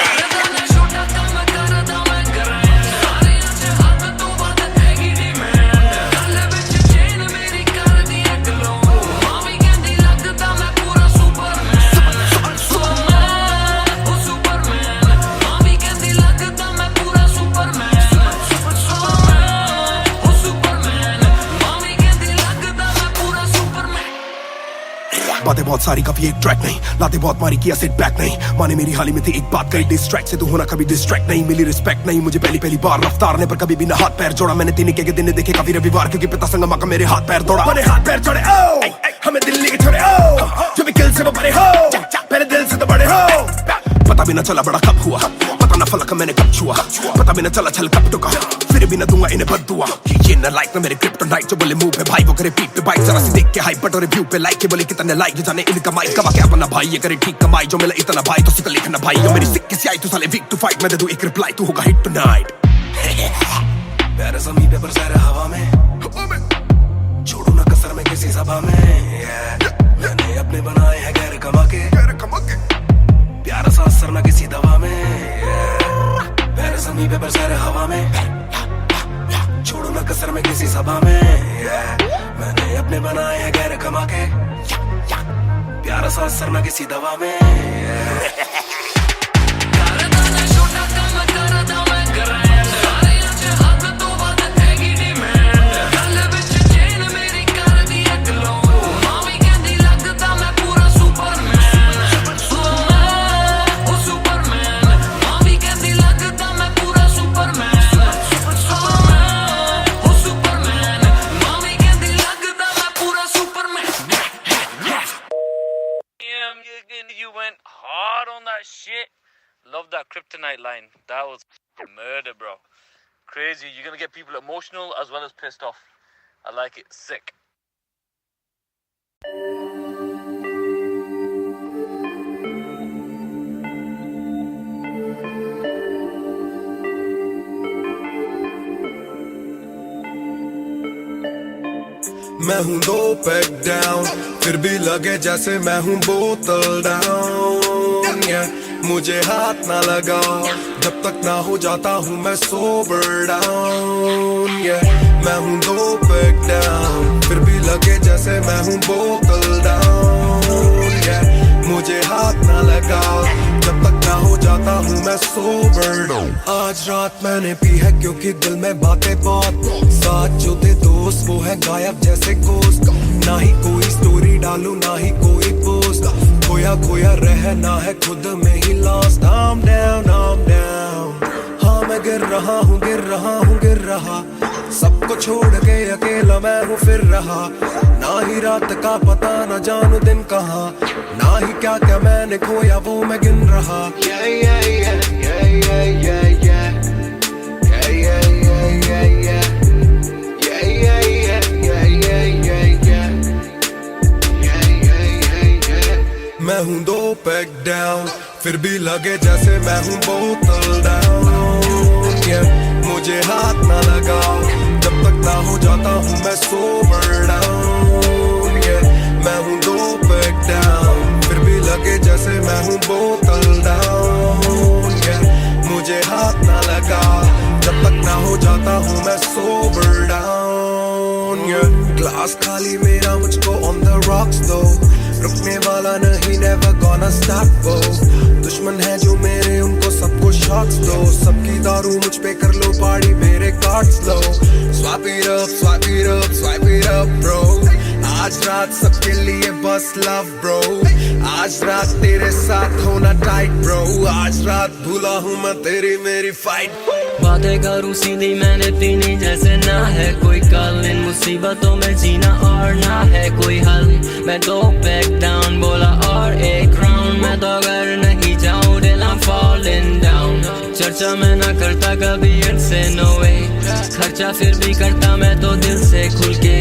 ਕਰਦਾ ਨਾ ਛੋਟਾ ਕੰਮ ਕਰਦਾ ਮੈਂ ਗ੍ਰੈਂਡ, ਸਾਰਿਆਂ ਚ ਹੱਦ ਤੋਂ ਵੱਧ ਹੈਗੀ ਡਿਮਾਂਡ। ਗੱਲ ਵਿੱਚ ਚੇਨ ਮੇਰੀ ਕਰਦੀ ਏ ਗਲੋ, ਮਾਂ ਵੀ ਕਹਿੰਦੀ ਲੱਗਦਾ ਮੈਂ ਪੂਰਾ ਸੁਪਰਮੈਨ। ਸੁਪਰਮੈਨ, ਉਹ ਸੁਪਰਮੈਨ, ਮਾਂ ਵੀ ਕਹਿੰਦੀ ਲੱਗਦਾ ਮੈਂ बहुत सारी कभी एक ट्रैक नहीं, लाते बहुत मारी किया सेट बैक नहीं, माने मेरी हाल ही में थी एक बात कही, डिस्ट्रैक्ट से तू होना कभी डिस्ट्रैक्ट नहीं, मिली रिस्पेक्ट नहीं मुझे पहली बार, रफ्तार ने पर कभी भी ना हाथ पैर जोड़ा, मैंने तीन के दिन देखे काफी रविवार, क्योंकि पिता संगमा का मेरे हाथ पैर तोड़ा, मैंने हाथ पैर जोड़े ओ हमें दिल्ली के छोड़े ओ जो भी किल से वो बड़े हो, मेरे दिल से तो बड़े हो, पता भी ना चला बड़ा कब हुआ, पता ना फलक मैंने कब छुआ, पता भी ना चला छल कब टुका, फिर भी ना दूंगा इन्हें बद्दुआ, ये ना लाइक ना मेरे क्रिप्टोनाइट, जो बोले मुंह पे भाई वो करे पीठ पे बाइक, जरा सी देख के हाइप बट और रिव्यू पे लाइक, के बोले कितने लाइक जाने इनका माइक कमा क्या बना भाई, ये करे ठीक कमाई, जो मिला इतना भाई तो सिकल लिखना भाई, यो मेरी सिक्की से आई तू साले वीक टू फाइट, मैं दे दूं एक रिप्लाई तू होगा हिट टुनाइट, पैर ज़मीन पे पर सैर हवा में, छोड़ू ना कसर में किसी सभा में, मैंने अपने बनाए हैं गैर कमा के, प्यारा सा असर ना किसी दवा में, पैर ज़मीन पे पर सैर हवा में, छोड़ू ना कसर में किसी सभा में, मैंने अपने बनाए हैं गैर कमा के, प्यारा सा असर ना किसी दवा में, You went hard on that shit. Love that kryptonite line. That was murder, bro. Crazy. You're gonna get people emotional as well as pissed off. I like it. Sick. मैं हूँ 2 पैक डाउन, फिर भी लगे जैसे मैं हूँ बोतल down, मुझे हाथ ना लगाओ जब तक ना हो जाता हूँ मैं सोबर डाउन, मैं हूँ 2 पैक डाउन, फिर भी लगे जैसे मैं हूँ बोतल डाउन, मुझे हाथ ना लगाओ जब तक ना हो जाता हूँ मैं सोबर डाउन, आज रात मैंने पी है क्योंकि दिल में बातें बहुत, साथ जो थे दोस्त वो है गायब जैसे गोश्त, ना ही कोई स्टोरी डालूं ना ही कोई पोस्ट, खोया खोया रहना है खुद में ही लॉस्ट, I'm down, हाँ मैं गिर रहा हूँ गिर रहा, सबको छोड़ के अकेला मैं हूँ फिर रहा, ना ही रात का पता ना जानू दिन कहाँ, ना ही क्या क्या मैंने खोया वो मैं गिन रहा, मैं हूँ 2 पैक डाउन, फिर भी लगे जैसे मैं हूँ बोतल डाउन, मुझे हाथ ना लगाओ जब तक ना हो जाता हूँ मैं सोबर डाउन, मैं हूँ 2 पैक डाउन, फिर भी लगे जैसे मैं हूँ बोतल डाउन, मुझे हाथ ना लगाओ जब तक ना हो जाता हूँ मैं सोबर डाउन, ग्लास खाली मेरा मुझको ऑन द रॉक्स दो, रुकने वाला नहीं never gonna stop वो, दुश्मन है जो मेरे उनको सबको शॉट्स दो, सबकी दारू मुझ पे कर लो पार्टी मेरे cards low, swipe it up bro, आज रात सबके लिए बस लव ब्रो, आज रात तेरे साथ होना टाइट ब्रो, आज रात भूला हूँ मैं तेरी मेरी फाइट, बातें करूँ सीधी मैंने पीनी जैसे ना है कोई कल, इन मुसीबतों में जीना और ना है कोई हल, मैं 2 पैक डाउन बोला और एक राउंड, मैं तो अगर नहीं जाऊँ दिल I'm falling down, चर्चा मैं ना करता कभी इनसे no way, खर्चा फिर भी करता मैं तो दिल से खुल के,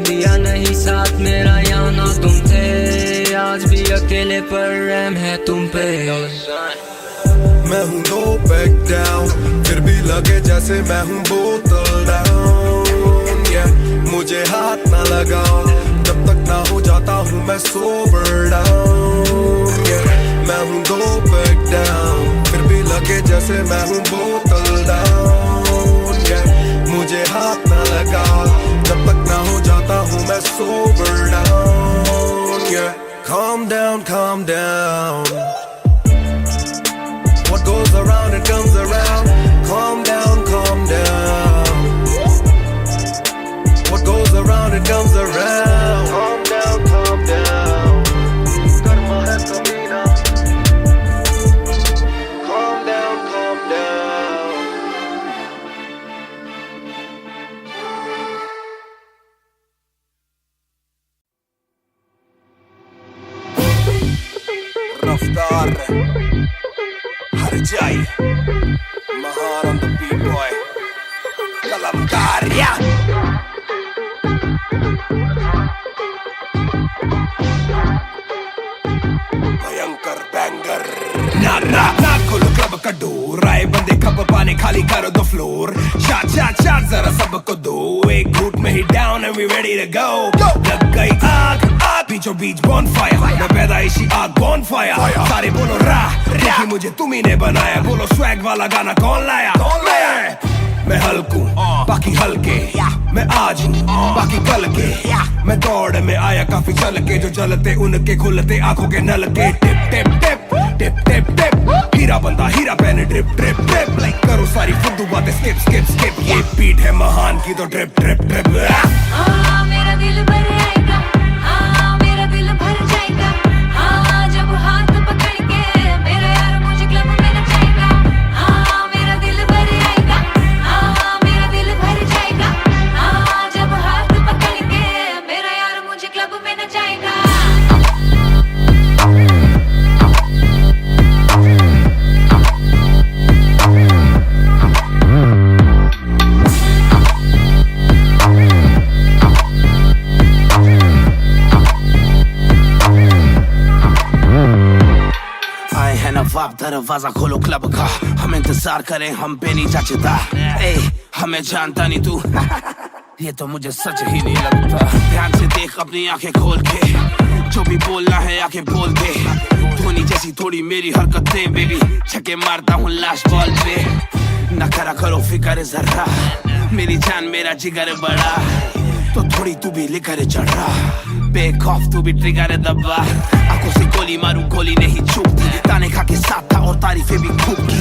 दिया नहीं साथ मेरा यहाँ ना तुम थे, आज भी अकेले पर रहम है तुम पे, मैं हूँ 2 पैक डाउन, फिर भी लगे जैसे मैं हूँ बोतल डाउन, मुझे हाथ ना लगाओ जब तक ना हो जाता हूँ मैं सोबर डाउन, मैं हूँ 2 पैक डाउन, फिर भी लगे जैसे मैं हूँ बोतल डाउन, मुझे हाथ ना लगाओ जब तक ना हो जाता हूँ मैं sober down, calm down, what goes around it comes around, calm down, what goes around it comes around, calm down, रफ्तार हर जाई महान on the beat boy कलमकार भयंकर बैंगर ना खोलो क्लब का डोर आए बंदे कब पाने खाली करो दो फ्लोर शाट जरा सबको दो एक घूट में ही down and we ready to go लग गई आग बीचों बीच बॉनफायर मैं पैदाइशी आग बॉनफायर सारे बोलो रा देखी मुझे तुम्ही ने बनाया बोलो स्वैग वाला गाना कौन लाया मैं हल्कू बाकी हल्के मैं आज हूँ बाकी कल के मैं दौड़ में आया काफी चल के जो चलते उनके खुलते आंखों के नल के tip tip tip tip tip tip हीरा बंदा हीरा पहने ड्रिप ड्रिप ड्रिप लाइक करो सारी फुद्दू बातें स्किप स्किप स्किप ये बीट है महान की तो ड्रिप ड्रिप ड्रिप मेरा दिल भर आएगा मेरा दिल भर जाएगा जब हाथ पकड़ के मेरा यार मुझे क्लब में नचाएगा मेरा दिल भर आएगा मेरा दिल भर जाएगा जब हाथ पकड़ के मेरा यार मुझे क्लब में नचाएगा आप दरवाजा खोलो क्लब का हम इंतजार करें हम पे नहीं जचता हमें जानता नहीं तू ये तो मुझे सच ही नहीं लगता ध्यान से देख अपनी आंखें खोल के जो भी बोलना है आके बोल दे धोनी जैसी थोड़ी मेरी हरकतें बेबी छक्के मारता हूँ लास्ट बॉल पे न करा करो फिकर जरा मेरी जान मेरा जिगर बड़ा तो थोड़ी तू भी लेकर चढ़ रहा बेक ऑफ तू भी ट्रिगर दबा आंखों से गोली मारू गोली नहीं चूकती ताने खा के साथ था और तारीफें भी खूब की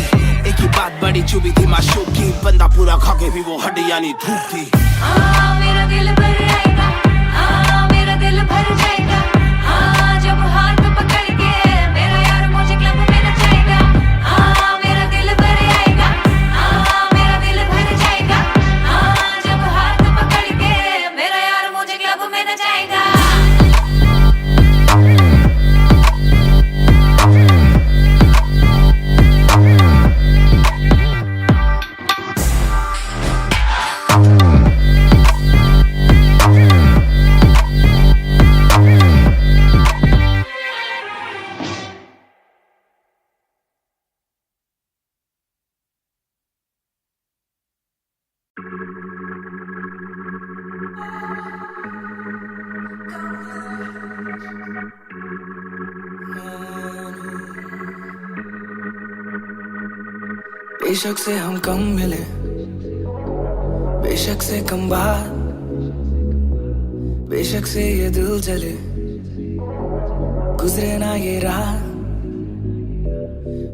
एक ही बात बड़ी चुभी थी माशूक की बंदा पूरा खा के भी वो हड्डियां नहीं थूकती मेरा दिल भर आएगा मेरा दिल भर जाएगा जब हाथ पकड़ के मेरा यार मुझे क्लब में नचाएगा मेरा दिल भर आएगा मेरा दिल भर जाएगा जब हाथ पकड़ के मेरा यार मुझे क्लब में नचाएगा बेशक से हम कम मिले बेशक से कम बात बेशक से ये दिल जले गुजरे ना ये रात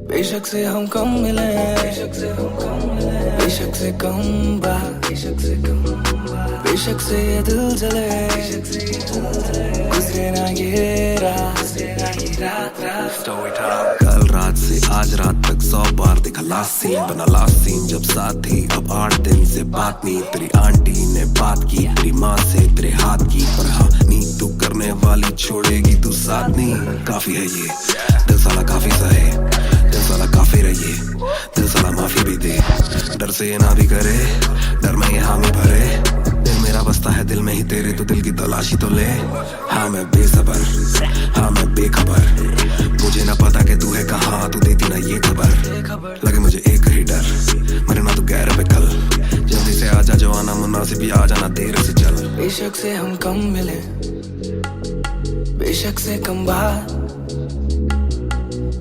बेशक से हम कम मिले बेशक से हम कम मिले बेशक से कम बात बेशक से कम बात बेशक से ये दिल जले गुजरे ना ये रात कल रात से आज रात तक 100 बार देखा लास्ट सीन बना लास्ट सीन जब साथ थी अब 8 दिन से बात नहीं तेरी आंटी ने बात की तेरी माँ से तेरे हाथ की पर हाँ नी तू करने वाली छोड़ेगी तू साथ नहीं काफी है ये दिल साला काफी सहे दिल साला काफी रहिए दिल साला माफी भी दे डर से ये ना भी करे डर में ये हामी भरे दिल मेरा बसता है दिल में ही तेरे तो दिल की तलाशी तो ले हाँ मैं बेसबर हाँ मैं बेखबर मुझे ना पता कि तू है कहाँ तू देती ना ये खबर लगे मुझे एक ही डर मरे ना तू गैर पे कल जल्दी से आजा जो आना मुनासिब भी आ जाना देर से चल बेशक से हम कम मिले बेशक से कम बात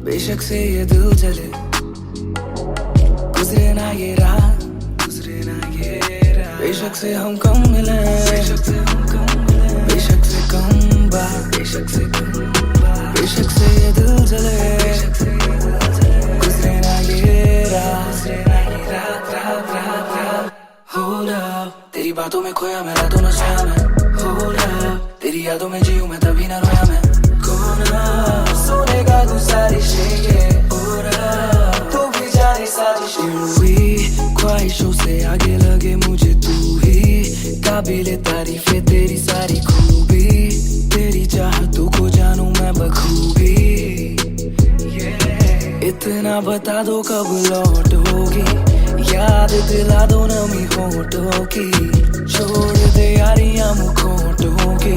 बेशक से ये दिल जले गुजरे ना ये रात बेशक से हम कम मिले बेशक से हम कम मिले बेशक से कम बात बेशक से कम बात बेशक से ये दिल जले गुजरे ना ये रात Hold up तेरी बातों में खोया मैं रातों न सोया मैं Hold up तेरी यादों में जीऊं मैं तभी न रोया मैं कौन सोनेगा तू सारी शेखें तू भी जाने साजिशें हुई ख्वाहिशों से आगे लगे मुझे तू ही काबिले तारीफे तेरी सारी खूबी तेरी चाहतों को जानूं मैं बखूबी इतना बता दो कब लौटोगी, याद दिला दो नमी होठों की, छोड़ दे यारियां मुखोटों की।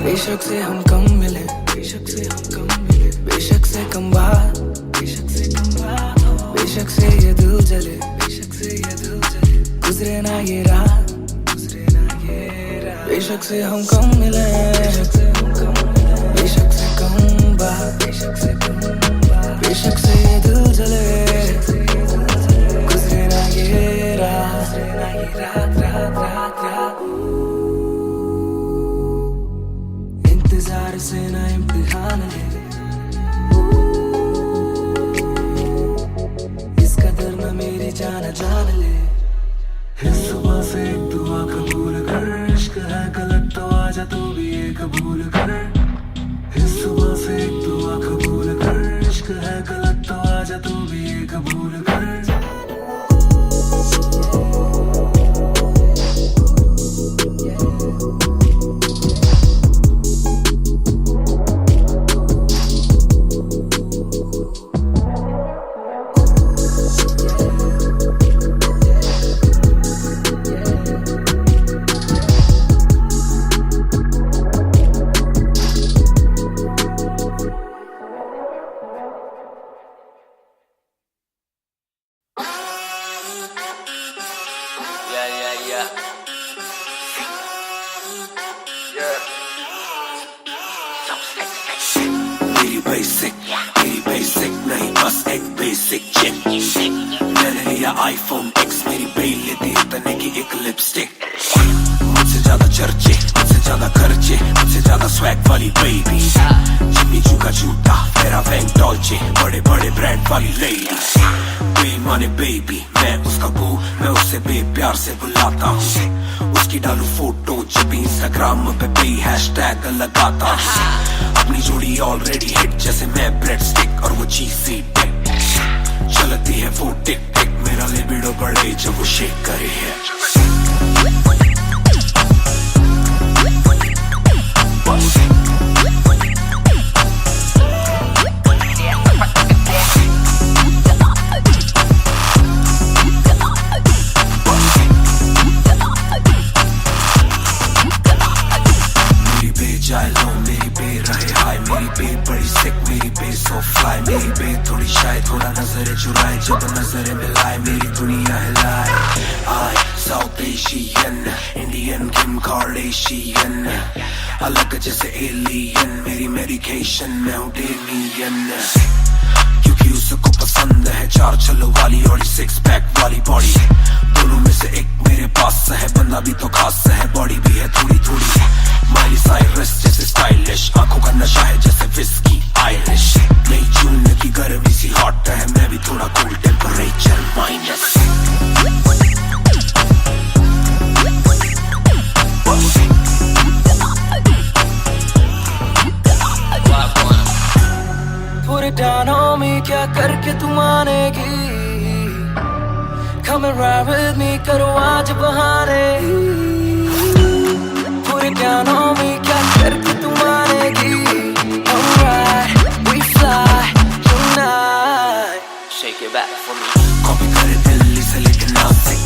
बेशक से हम कम मिले, बेशक से हम कम मिले, बेशक से कम बात, बेशक से कम बात हो, बेशक से ये दिल जले, बेशक से ये दिल जले, गुजरे ना ये रात, गुजरे ना ये रात। बेशक से हम कम मिले, बेशक से हम कम मिले, बेशक से कम बात, बेशक से कम बात, बेशक से ये दिल जले, गुजरे ना ये रात, गुजरे ना ये रात, रात रात रात। इंतजार से ना इम्तिहान ले, इसका दर ना मेरी जान जान ले। इस सुबह से एक दुआ कबूल कर, इश्क है गलत तो आजा तू भी ये कबूल कर। इस सुबह से एक दुआ कबूल कर, इश्क है गलत तो आजा तू भी ये कबूल कर। मेरी बेसिक नहीं बस एक बेसिक चिप। मैंने लिया आईफोन X, मेरी बेल लेती इतने की एक लिपस्टिक। मुझसे ज्यादा चर्चे, मुझसे ज्यादा खर्चे, मुझसे ज्यादा स्वैग वाली बेबी। जिम्मी चू का जूता, मेरा वैंग डॉल्चे, बड़े बड़े ब्रांड वाली लेडी। बेमाने बेबी, मैं उसका बू, मैं उसे बेप्यार से बुलाता हूँ। उसकी डालू फोटो जब इंस्टाग्राम पे हैशटैग लगाता हूँ। अपनी जोड़ी ऑलरेडी हिट, जैसे मैं ब्रेड स्टिक और वो चीज़ी टिक। चलती है वो टिक टिक, मेरा लिबिडो बढ़े जब वो शेक करे है। मेरी बे थोड़ी शायद थोड़ा नजरें चुराए, जब नजरें मिलाए मेरी दुनिया हिलाए। आई साउथ एशियन, इंडियन किम कार्डेशियन, अलग जैसे एलियन, मेरी मेडिकेशन मैं हूँ डेलियन। क्योंकि उसको पसंद है चार छल्लों वाली और 6 पैक वाली बॉडी। दोनों में से एक मेरे पास है, बंदा भी तो खास है, बॉडी भी है थोड़ी थोड़ी। माइली साइरस जैसे स्टाइलिश, आंखों का नशा है जैसे विस्की आयरिश। नई जून की गर्मी सी हॉट है, मैं भी थोड़ा cool, temperature minus. Put it down on me, क्या करके तू मानेगी? Come and ride with me, करो आज बहाने। Put it down on me, क्या करके तू मानेगी? Alright, we fly tonight. Shake it back for me. Copy करे दिल्ली से लेके नासिक,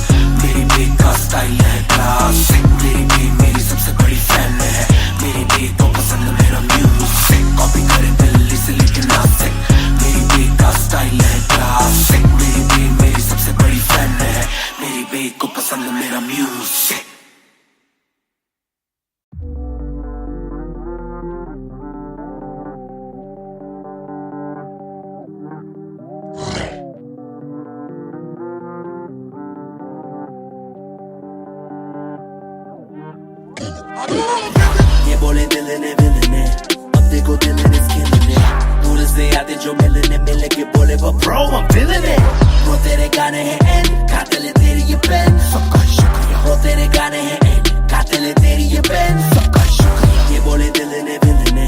मेरी बेग का स्टाइल है क्लासिक। मेरी बेग मेरी सबसे बड़ी फैन है, मेरी बेग को पसंद मेरा म्यूजिक। कॉपी करे दिल्ली से लेके नासिक, मेरी बेग का स्टाइल है क्लासिक। मेरी बेग मेरी सबसे बड़ी फैन है, मेरी बेग को पसंद मेरा म्यूजिक। ये बोले दिल ने विल ने, अब देखो दिल ने स्किल ने। दूर से आते जो मिलने, मिलने के बोले वो प्रो I'm feeling it। वो तेरे गाने हैं एंड कातिल है तेरी ये पेन, सबका शुक्रिया। वो तेरे गाने हैं एंड कातिल है तेरी ये पेन, सबका शुक्रिया। ये बोले दिल ने विल ने,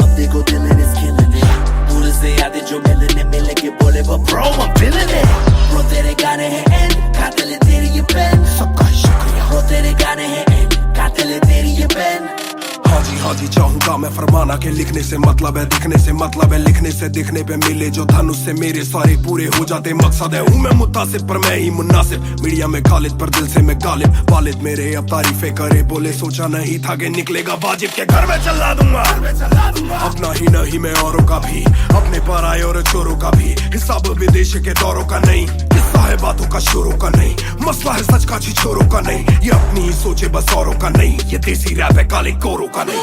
अब देखो दिल ने स्किल ने। दूर से आते जो मिलने, मिलने के बोले वो प्रो I'm feeling it। वो तेरे गाने हैं एंड कातिल है तेरी ये पेन, सबका शुक्रिया। वो तेरे गाने हैं एंड कातिल है तेरी ये पेन। हाजी हाजी चाहूंगा मैं फरमाना माना कि लिखने से मतलब है दिखने से मतलब है लिखने से दिखने पे मिले जो धनुष से मेरे सारे पूरे हो जाते मकसद है। हूँ मैं मुतासिब पर मैं ही मुनासिब, मीडिया में खालिद पर दिल से मैं गालिब। वालिद मेरे अब तारीफे करे बोले सोचा नहीं था कि निकलेगा वाजिब के घर में चला दूंगा। अपना ही नहीं मैं औरों का भी, अपने पर आए और चोरों का भी, हिसाब विदेश के दौरों का नहीं, किस्सा है बातों का शोरों का नहीं, मसला है सच का छिछोरों का नहीं, ये अपनी ही सोचे बस औरों का नहीं, ये देसी रैप है काले कोरों का नहीं।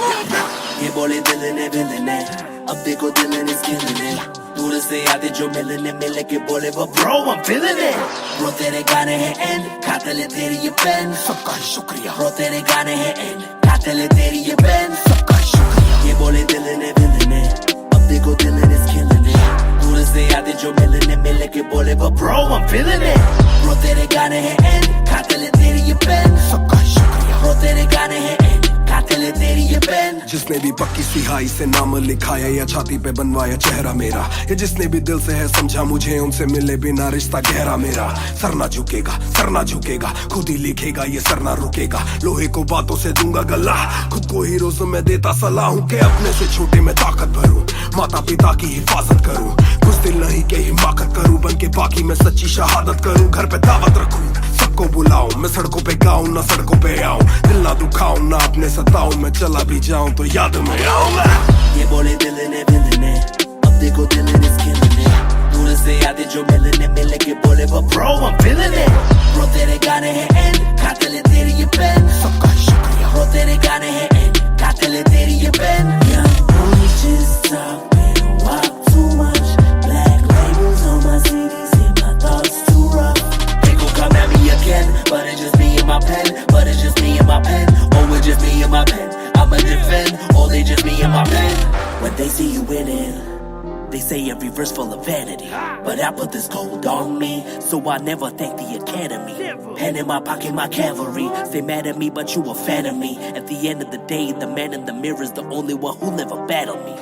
ये बोले दिल ने विलने, अब देखो दिल ने स्किलने, दूर से आते जो मिलने मिले के बोले वो bro I'm feeling it। Bro तेरे गाने हैं एंड खाते ले तेरी ये पेन, सबका ही शुक्रिया। ब्रो तेरे गाने हैं एंड खाते ले तेरी ये पेन, सबका ही शुक्रिया। ये बोले दिल ने विलने, अब देखो दिल ने स्किलने, दूर से आते जो मिलने मिले के बोले वो bro I'm feeling it। Bro तेरे गाने हैं एंड खाते ले तेरी ये पेन, सबका ही शुक्रिया। ब्रो तेरे गाने हैं एंड खाते ले तेरी ये पेन। जिसने भी पक्की सिहाई से नाम लिखाया या छाती पे बनवाया चेहरा मेरा, या जिसने भी दिल से है समझा मुझे उनसे मिले बिना रिश्ता गहरा मेरा। सर ना झुकेगा सर ना झुकेगा, खुद ही लिखेगा ये सर ना रुकेगा, लोहे को बातों से दूंगा गला, खुद को हीरोज़ में देता सलाह हूँ कि अपने से छोटे में ताकत भरूं, माता पिता की हिफाजत करूं, कुछ दिल नहीं के हिमाकत करूं, बन के बाकी मैं सच्ची शहादत करूं, घर पे दावत रखूं, सबको बुलाऊं, मैं सड़कों पे गाऊं ना सड़कों पे आऊं, दिल ना दुखाऊं ना अपने सताऊं, मैं चला भी जाऊं तो याद में आऊं मैं। ये बोले दिल ने विलने, अब देखो दिल ने स्किलने, दूर से आते जो मिलने मिले के बोले वो bro I'm feeling it। Bro तेरे गाने हैं एंड खाते ले तेरी ये पेन, सबका ही शुक्रिया। ब्रो तेरे गाने हैं एंड खाते ले तेरी ये pen. Young boys just talking, walk too much, black labels on my CDs, and my thoughts too rough. They gon' come at me again, but it's just me and my pen, but it's just me and my pen, oh it's just me and my pen, I'ma defend, oh they just me and my pen. When they see you winning, they say every verse full of vanity, but I put this gold on me, so I never thank the academy. Pen in my pocket, my cavalry, stay mad at me but you a fan of me. At the end of the day, the man in the mirror is the only one who never battled me.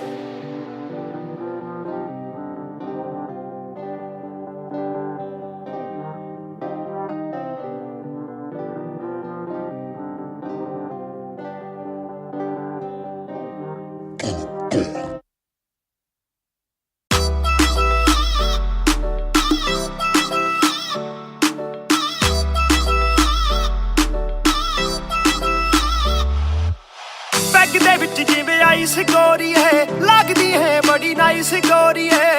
Bag दे विच जिवें ice गोरी है, लगदी है बड़ी nice गोरी है।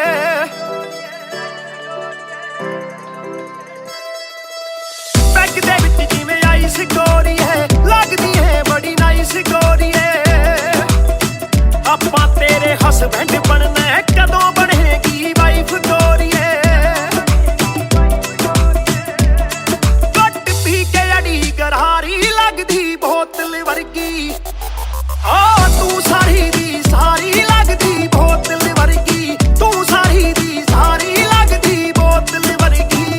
बैग दे विच जिवें आइस गोरी है, लगदी है बड़ी नाइस गोरी है। आपां तेरे हसबैंड बनना है, कदों बनेगी वाइफ गोरी है। घट पी के अड़ी गरारी लगदी बोतल वर्गी, तू सारी दी सारी लगदी बोतल वर्गी, तू सारी दी सारी लगदी बोतल वर्गी।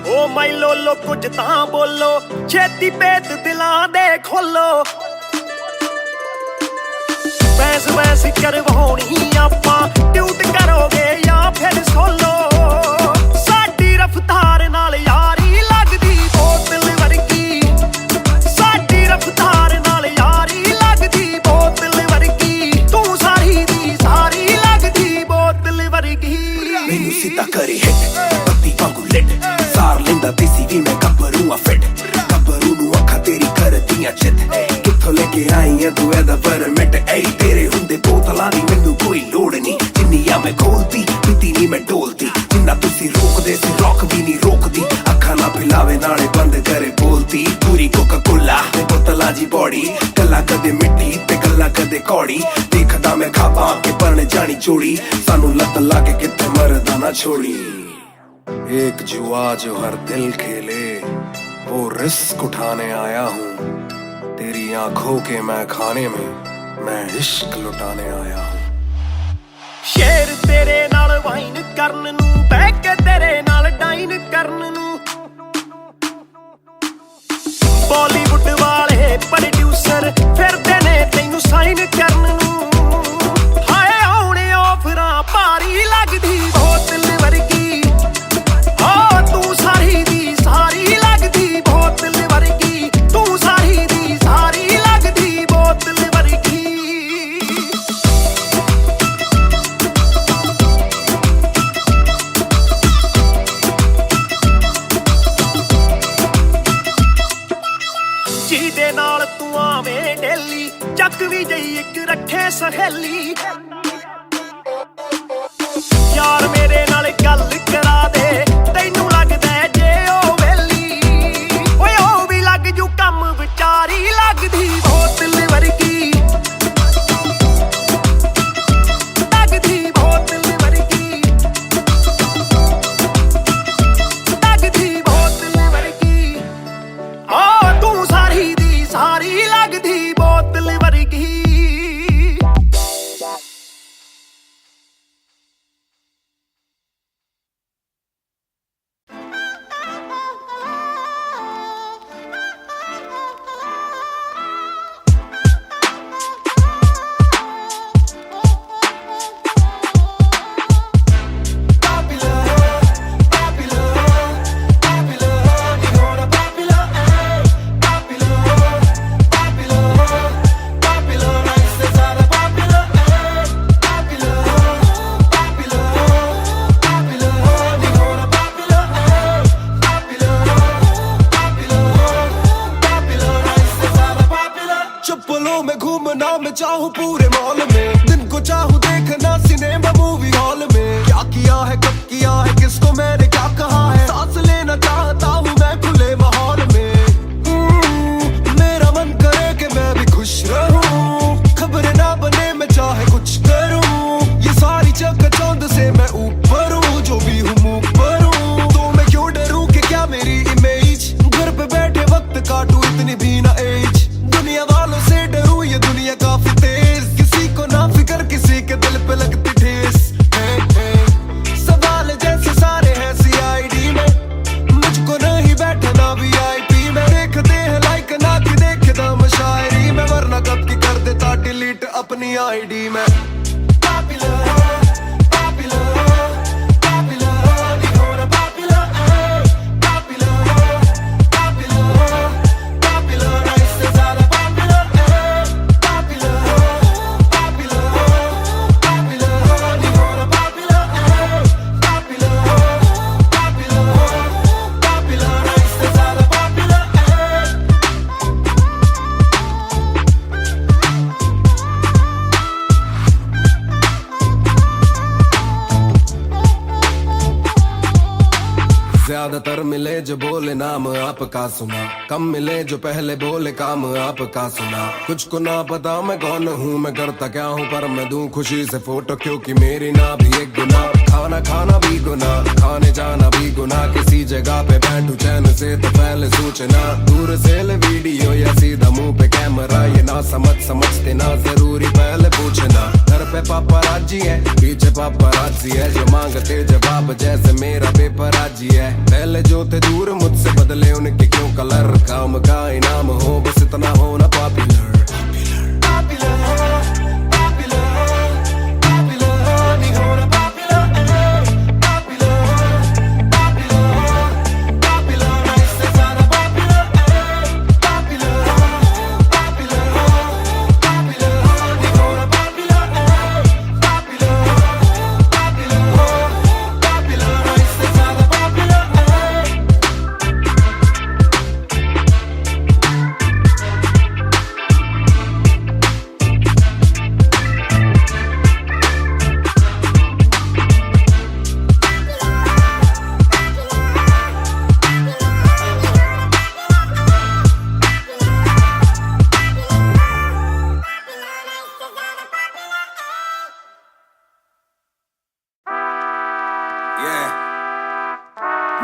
ओ माई लोलो कुछ तां बोलो, छेती पेत दिलां दे खोलो, बहस बहस करवाउणी आपां, ट्यूट करोगे या फिर सोलो। साडी रफ्तार नाल यारी लगदी बोतल वर्गी, साडी रफ्तार नाल यारी लगदी बोतल वर्गी, तू सारी दी सारी लगदी बोतल वर्गी। मैनू सीधा करे हिट पत्ती वांगू लिट, सार लेंदा देसी भी मैं गब्बरू आ फिट, गब्बरू नू अखा तेरी करदियां चित, कित्थों लेके आई है तू एदा परमिट, ऐ तेरे हुंदे बोतलां दी मैनू कोई लोड़ नहीं, जिन्नियां मैं खोलती पीती नहीं मैं डोलती, जिन्ना तुसी रोकदे सी रॉक भी नहीं रोकदी, अखा ना पिलावे नाले बंद करे बोलती, पूरी कोका कोला ते बोतलां जी बॉडी, गल्लां कदे मिट्टी ते गल्लां कदे कौड़ी, देखदा मैं खाबा के परने जानी चोड़ी, सानू लत लाके कित्थे मरदा ना छोड़ी। एक जुआ जो हर दिल खेले, वो रिस्क उठाने आया हूँ, तेरी आंखों के मैं खाने में मैं इश्क लुटाने आया हूँ। शेर तेरे नाल वाइन करन नू, बह के तेरे नाल डाइन करन नू, बॉलीवुड वाले प्रोड्यूसर फिरदे ने तैनू साइन करन नू। हाय आउणे ਚੱਕਵੀਂ ਜਈ ਇੱਕ ਰੱਖੇ ਸਹੇਲੀ ਯਾਰ ਮੇਰੇ ਨਾਲ ਗੱਲ ਕਰਾ ਦੇ ਤੈਨੂੰ ਲੱਗਦਾ ਜੇ ਉਹ ਵੇਲੀ ਓਏ ਉਹ ਵੀ ਲੱਗ ਜੂ ਕੰਮ ਵਿਚਾਰੀ ਲੱਗਦੀ ਬੋਤਲ ਵਰਗੀ ਲੱਗਦੀ ਬੋਤਲ ਵਰਗੀ ਲੱਗਦੀ ਬੋਤਲ ਵਰਗੀ ਆ ਤੂੰ ਸਾਰੀ ਦੀ ਸਾਰੀ ਲੱਗਦੀ ਬੋਤਲ ਵਰਗੀ चप्पलों में घूमना मैं चाहूँ पूरे मॉल में दिन को चाहूँ देखना सिनेमा मूवी हॉल में क्या किया है कब किया है किसको मैंने क्या कहा है सांस लेना चाहता हूँ मैं खुले माहौल में मेरा मन करे कि मैं भी खुश रहूं खबरें ना बने मैं चाहे कुछ करूं ये सारी चकाचौंध से मैं ऊपर हूँ जो भी हूँ मुँह पर हूँ तो मैं क्यों डरूं कि क्या मेरी इमेज घर पे बैठे वक्त काटूं इतनी भी ना एज दुनिया वालों से डरूं ये दुनिया काफी तेज किसी को ना फिक्र किसी के दिल पे लगती ठेस सवाल जैसे सारे हैं सीआईडी में मुझको नहीं बैठना वीआईपी में देखते हैं लाइक ना कि देखे दम शायरी में वरना कब की कर देता डिलीट अपनी आईडी में ज्यादातर मिले जो बोले नाम आपका सुना कम मिले जो पहले बोले काम आपका सुना कुछ को ना पता मैं कौन हूँ मैं करता क्या हूँ पर मैं दूं खुशी से फोटो क्योंकि मेरी ना भी एक गुना खाना खाना भी गुना खाने जाना भी गुना किसी जगह पे बैठूं चैन से तो पहले सूचना दूर से ले वीडियो या सीधा मुंह पे कैमरा ये ना समझते ना जरूरी पहले पूछना घर पे पापराजी है पीछे पापराजी है जो मांगते जवाब जैसे मेरा पेपराजी है पहले जो थे दूर मुझसे बदले उनके क्यों कलर काम का इनाम हो बस इतना होना पॉपुलर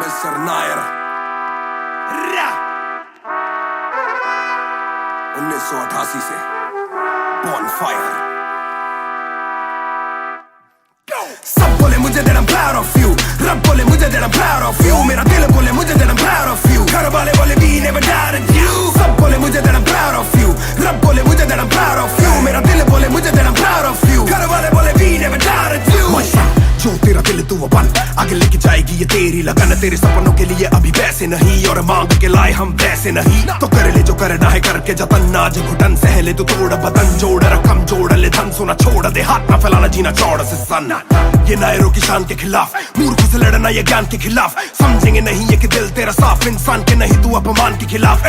मिस्टर नायर 1988 से Bonfire सब बोले मुझे that I'm proud of you रब बोले मुझे that I'm proud of you मेरा दिल बोले मुझे that I'm proud of you घर वाले बोले we never doubted you सब बोले मुझे that I'm proud of you रब बोले मुझे that I'm proud of you मेरा दिल बोले मुझे that I'm proud of you घर वाले बोले we never doubted you जो तेरा दिल तू वो बन आगे लेके जाएगी ये तेरी लगन तेरे सपनों के लिए अभी वैसे नहीं और मांग के लाए हम वैसे नहीं तो कर ले जो करना है करके जतन आज घुटन सहले तो तोड़ बदन जोड़ रकम जोड़ ले धन सोना छोड़ दे हाथ ना फैलाना जीना चौड़ से सन ये नायरों की शान के खिलाफ मूर्खों से लड़ना ये ज्ञान के खिलाफ समझेंगे नहीं ये कि दिल तेरा साफ साफ इंसान के नहीं तू अपमान के खिलाफ।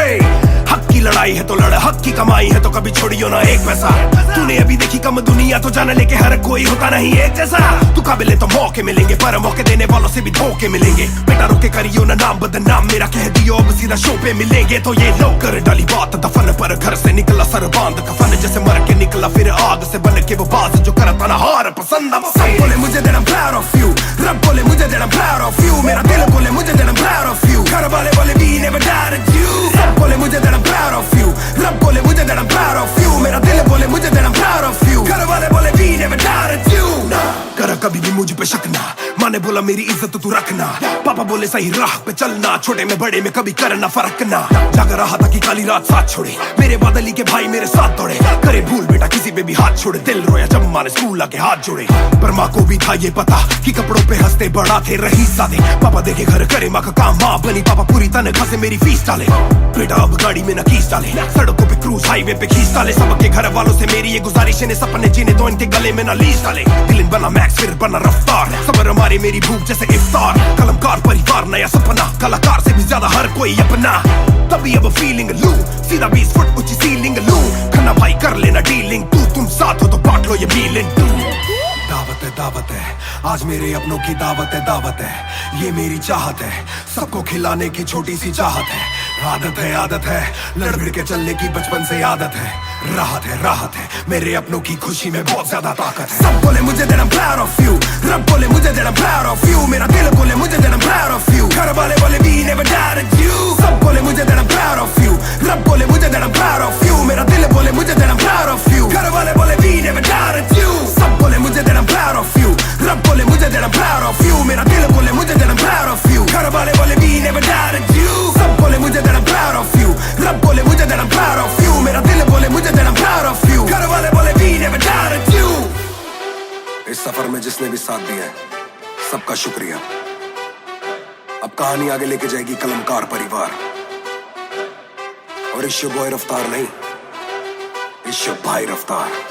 हक की लड़ाई है तो लड़, हक की कमाई है तो कभी छोड़ियो ना एक पैसा। तूने अभी देखी कम दुनिया तो जान लेके हर कोई होता नहीं एक जैसा। तू काबिल तो मौके मिलेंगे पर मौके देने वालों से भी धोखे मिलेंगे। बेटा रोके करियो ना नाम बदनाम मेरा, कह दियो अब सीधा शो पे मिलेंगे। तो ये लो कर डाली बात दफन पर, घर से निकला सर बांध कफन, जैसे मर के निकला फिर आग से बन के वो बाज जो करता ना हार पसंद। सब बोले मुझे that I'm proud of you, रब बोले मुझे that I'm proud of you, मेरा दिल बोले मुझे that I'm proud of you, घर वाले बोले we never doubted you। सब बोले मुझे that I'm proud of you, रब बोले मुझे that I'm proud of you, मेरा दिल बोले मुझे that I'm proud of you, घर वाले बोले we never doubted you। ना कर कभी भी मुझ पे शक ना, माँ ने बोला मेरी इज्जत तू रखना, पापा बोले सही राह पे चलना, छोटे में बड़े में कभी करना फर्क ना। जाग रहा था कि काली रात साथ छोड़े, मेरे बादली के भाई मेरे साथ दौड़े, करे भूल बेटा किसी पे भी हाथ छोड़े, दिल रोया जब माँ ने स्कूल आके हाथ जोड़े। पर माँ को भी था ये पता कि कपड़ों पे हंसते बड़ा थे रही सादे, पापा देखे घर करे माँ का काम, माँ बनी पापा पूरी तनख्वाह से मेरी फीस डाले। बेटा अब गाड़ी में न कीस डाले, सड़कों पे क्रूज हाईवे पे खींच डाले, सबके घर वालों से मेरी ये गुजारिश है सपने जीने दो इनके गले में न लीस डाले। दिल बना मैक्स फिर बना रफ्तार, सबर हमारे मेरी भूख जैसे इफ्तार, कलमकार परिवार नया सपना, कलाकार से भी ज्यादा हर कोई अपना। तभी अब फीलिंग लू, सीधा 20 फुट ऊंची सीलिंग लू, खन्ना भाई कर लेना डीलिंग, तुम साथ हो तो बांट लो ये फीलिंग। दावत है आज मेरे अपनों की दावत है, ये मेरी चाहत है, सबको खिलाने की छोटी सी चाहत है। आदत है लड़ भिड़ के चलने की बचपन से आदत है, राहत है मेरे अपनों की खुशी में बहुत ज्यादा ताकत है। सब बोले मुझे that I'm proud of you, रब बोले मुझे that I'm proud of you, मेरा दिल बोले मुझे that I'm proud of you, घर वाले बोले we never doubted you। सब बोले मुझे that I'm proud of you, रब बोले मुझे that I'm proud of you, मेरा दिल बोले मुझे that I'm proud of you, घर वाले बोले we never doubted you। सब बोले मुझे that I'm proud of you, रब बोले मुझे that I'm proud of you, मेरा दिल बोले मुझे that I'm proud of you, घर वाले बोले we never doubted you। सब बोले मुझे that I'm proud of you, रब बोले मुझे that I'm proud of you, मेरा दिल बोले मुझे that I'm proud of you, घर वाले बोले we never doubted you। इस सफर में जिसने भी साथ दिया है सबका शुक्रिया। अब कहानी आगे लेके जाएगी कलमकार परिवार, और इश्यो बॉय रफ्तार नहीं, इश्यो भाई रफ्तार।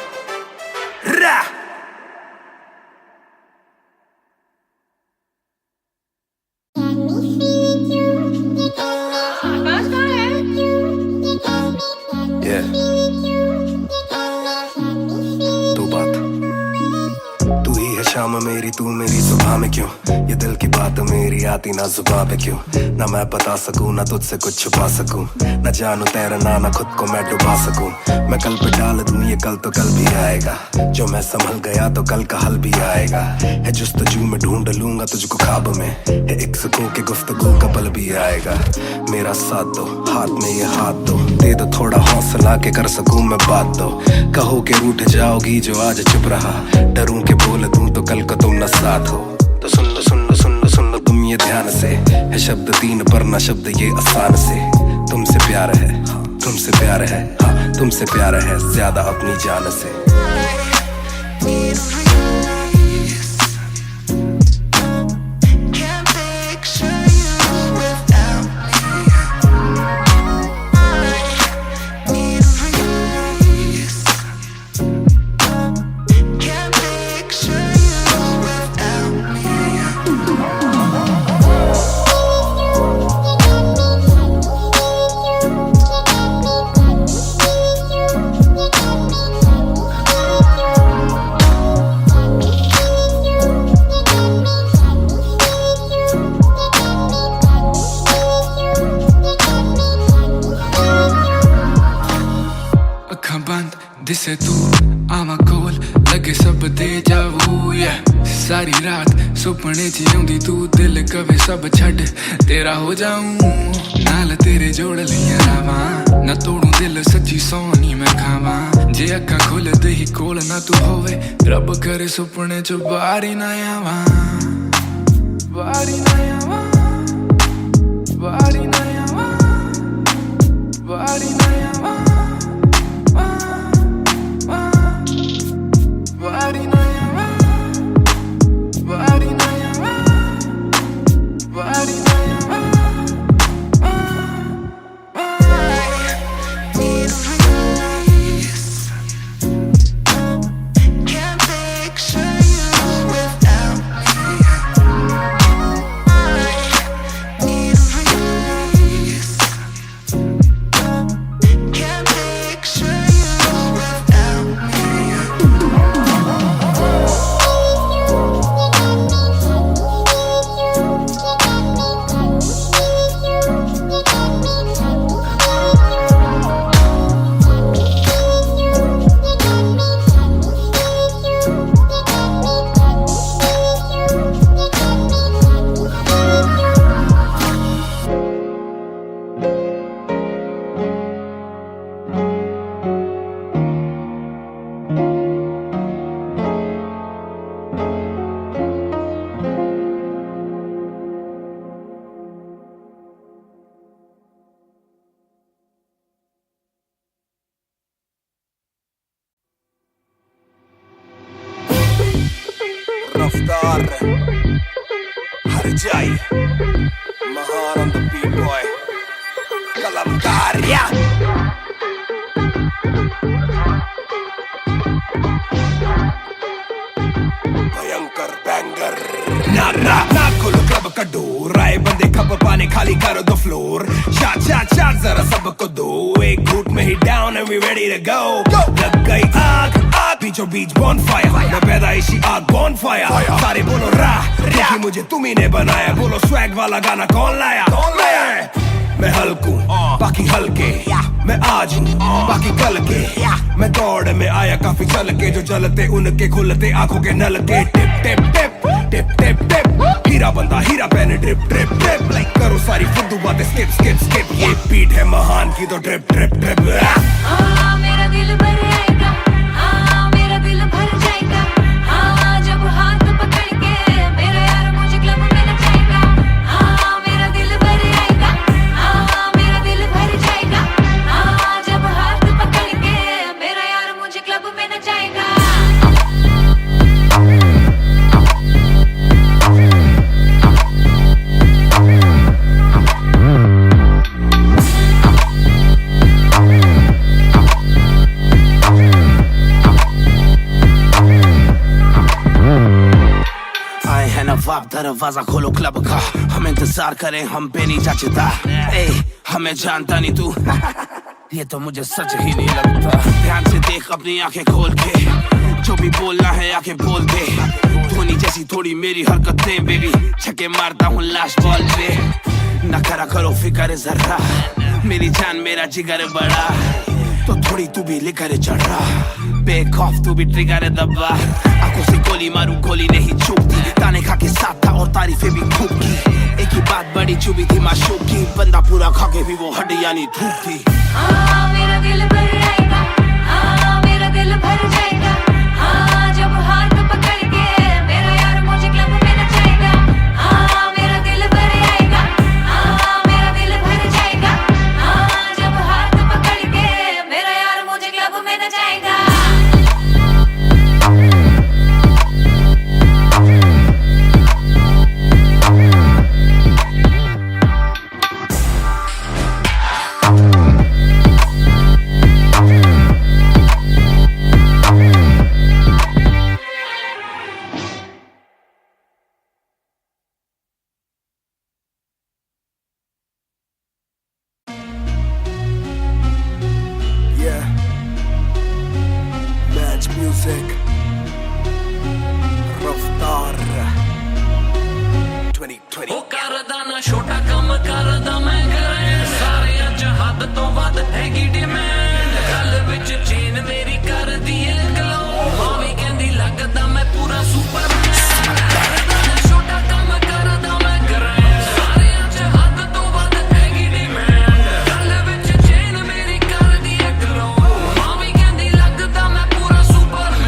शाम मेरी तू मेरी सुबह में क्यों, ये दिल की बात मेरी आती ना जुबान पे क्यों, ना मैं बता सकूं ना तुझसे कुछ छुपा सकूं, ना जानू तैरना ना खुद को मैं डुबा सकूं। मैं कल पे डाल दूं ये कल तो कल भी आएगा, जो मैं संभल गया तो कल का हल भी आएगा। है जुस्तजू में ढूंढ लूंगा तुझको ख्वाब में, है एक सुकून के गुफ्तगू का पल भी आएगा। मेरा साथ दो हाथ में ये हाथ दो, दे दो थोड़ा हौसला के कर सकूं मैं बात दो। कहो के रूठ जाओगी जो आज चुप रहा, डरूं के बोल दूं तो कल को तुम न साथ हो। तो सुन लो तुम ये ध्यान से, है शब्द तीन पर ना शब्द ये आसान से। तुमसे प्यार है तुमसे प्यार है, हाँ तुमसे प्यार है ज्यादा अपनी जान से। दिसे तू आवा कोल लगे सब दे जावू, सारी रात सुपने च आउंदी तू, दिल कवे सब छड़ तेरा हो जाऊं, नाल तेरे जोड़ लिया रावां, ना तोड़ू दिल सच्ची सोनी मैं खावां। जे अक्खां खोल दे ही कोल ना तू होवे, रब करे सुपने च बारी ना आवां, बारी ना आवां, बारी ना आवां, बारी ना आवां, बारी ना आवां, बारी ना आवां, बारी ना आवां। Can't picture you without me. Raftar Har Jai Mahan on the beat boy Kalamkar yeah Bhayankar banger ना खोलो क्लब का डोर आए बंदे खबर पाने खाली करो दो फ्लोर शाट जरा सबको दो एक घूट में ही down and we ready to go लग गई आग बीचों बीच बॉनफायर मैं पैदाइशी आग बॉनफायर सारे बोलो क्योंकि मुझे तुम्ही ने बनाया बोलो स्वैग वाला गाना कौन लाया मैं हल्कू बाकी हल्के मैं आज हूँ बाकी कल के मैं दौड़ में आया काफी चल के जो चलते उनके खुलते आंखों के नल के tip tip tip tip tip tip हीरा बंदा हीरा पहने ड्रिप ड्रिप ड्रिप लाइक करो सारी फुद्दू बातें स्किप स्किप स्किप ये बीट है महान की तो ड्रिप ड्रिप ड्रिप मेरा दिल भर आएगा मेरा दिल भर जाएगा जब हाथ पकड़ के मेरा यार मुझे क्लब में नचाएगा मेरा दिल भर आएगा मेरा दिल भर जाएगा जब हाथ पकड़ के मेरा यार मुझे क्लब में नचाएगा नवाब दरवाजा खोलो क्लब का हम इंतजार करें हम पे नहीं जाचता हमें जानता नहीं तू ये तो मुझे सच ही नहीं लगता ध्यान से देख अपनी आंखें खोल के जो भी बोलना है आके बोल दे धोनी जैसी थोड़ी मेरी हरकतें बेबी छक्के मारता हूँ लास्ट बॉल पे न करा करो फिक्र जरा मेरी जान मेरा जिगर बड़ा तो थोड़ी तू भी लेकर चढ़ रहा बेखौफ तू भी ट्रिगर दबा आंखों से गोली मारू गोली नहीं चूकती ताने खा के साथ था और तारीफें भी खूब की एक ही बात बड़ी चुभी थी माशूक की बंदा पूरा खा के भी वो हड्डियां नहीं थूकती मेरा दिल भर आएगा मेरा दिल भर जाएगा जब हाथ पकड़ के मेरा यार मुझे क्लब में नचाएगा मेरा दिल भर आएगा मेरा दिल भर जाएगा जब हाथ पकड़ के मेरा यार मुझे क्लब में नचाएगा Music Raftar 2020 ਉਹ ਕਰਦਾ ਨਾ ਛੋਟਾ ਕੰਮ ਕਰਦਾ ਮੈਂ ਕਰਾਂ ਸਾਰਿਆਂ ਚ ਹੱਦ ਤੋਂ ਵੱਧ ਹੈਗੀ ਡਿਮਾਂਡ ਗੱਲ ਵਿੱਚ ਚੇਨ ਮੇਰੀ ਕਰਦੀ ਏ ਗਲੋ ਮਾਂ ਵੀ ਕਹਿੰਦੀ ਲੱਗਦਾ ਮੈਂ ਪੂਰਾ ਸੁਪਰਮੈਨ ਕਰਦਾ ਨਾ ਛੋਟਾ ਕੰਮ ਕਰਦਾ ਮੈਂ ਕਰਾਂ ਸਾਰਿਆਂ ਚ ਹੱਦ ਤੋਂ ਵੱਧ ਹੈਗੀ ਡਿਮਾਂਡ ਗੱਲ ਵਿੱਚ ਚੇਨ ਮੇਰੀ ਕਰਦੀ ਏ ਗਲੋ ਮਾਂ ਵੀ ਕਹਿੰਦੀ ਲੱਗਦਾ ਮੈਂ ਪੂਰਾ ਸੁਪਰਮੈਨ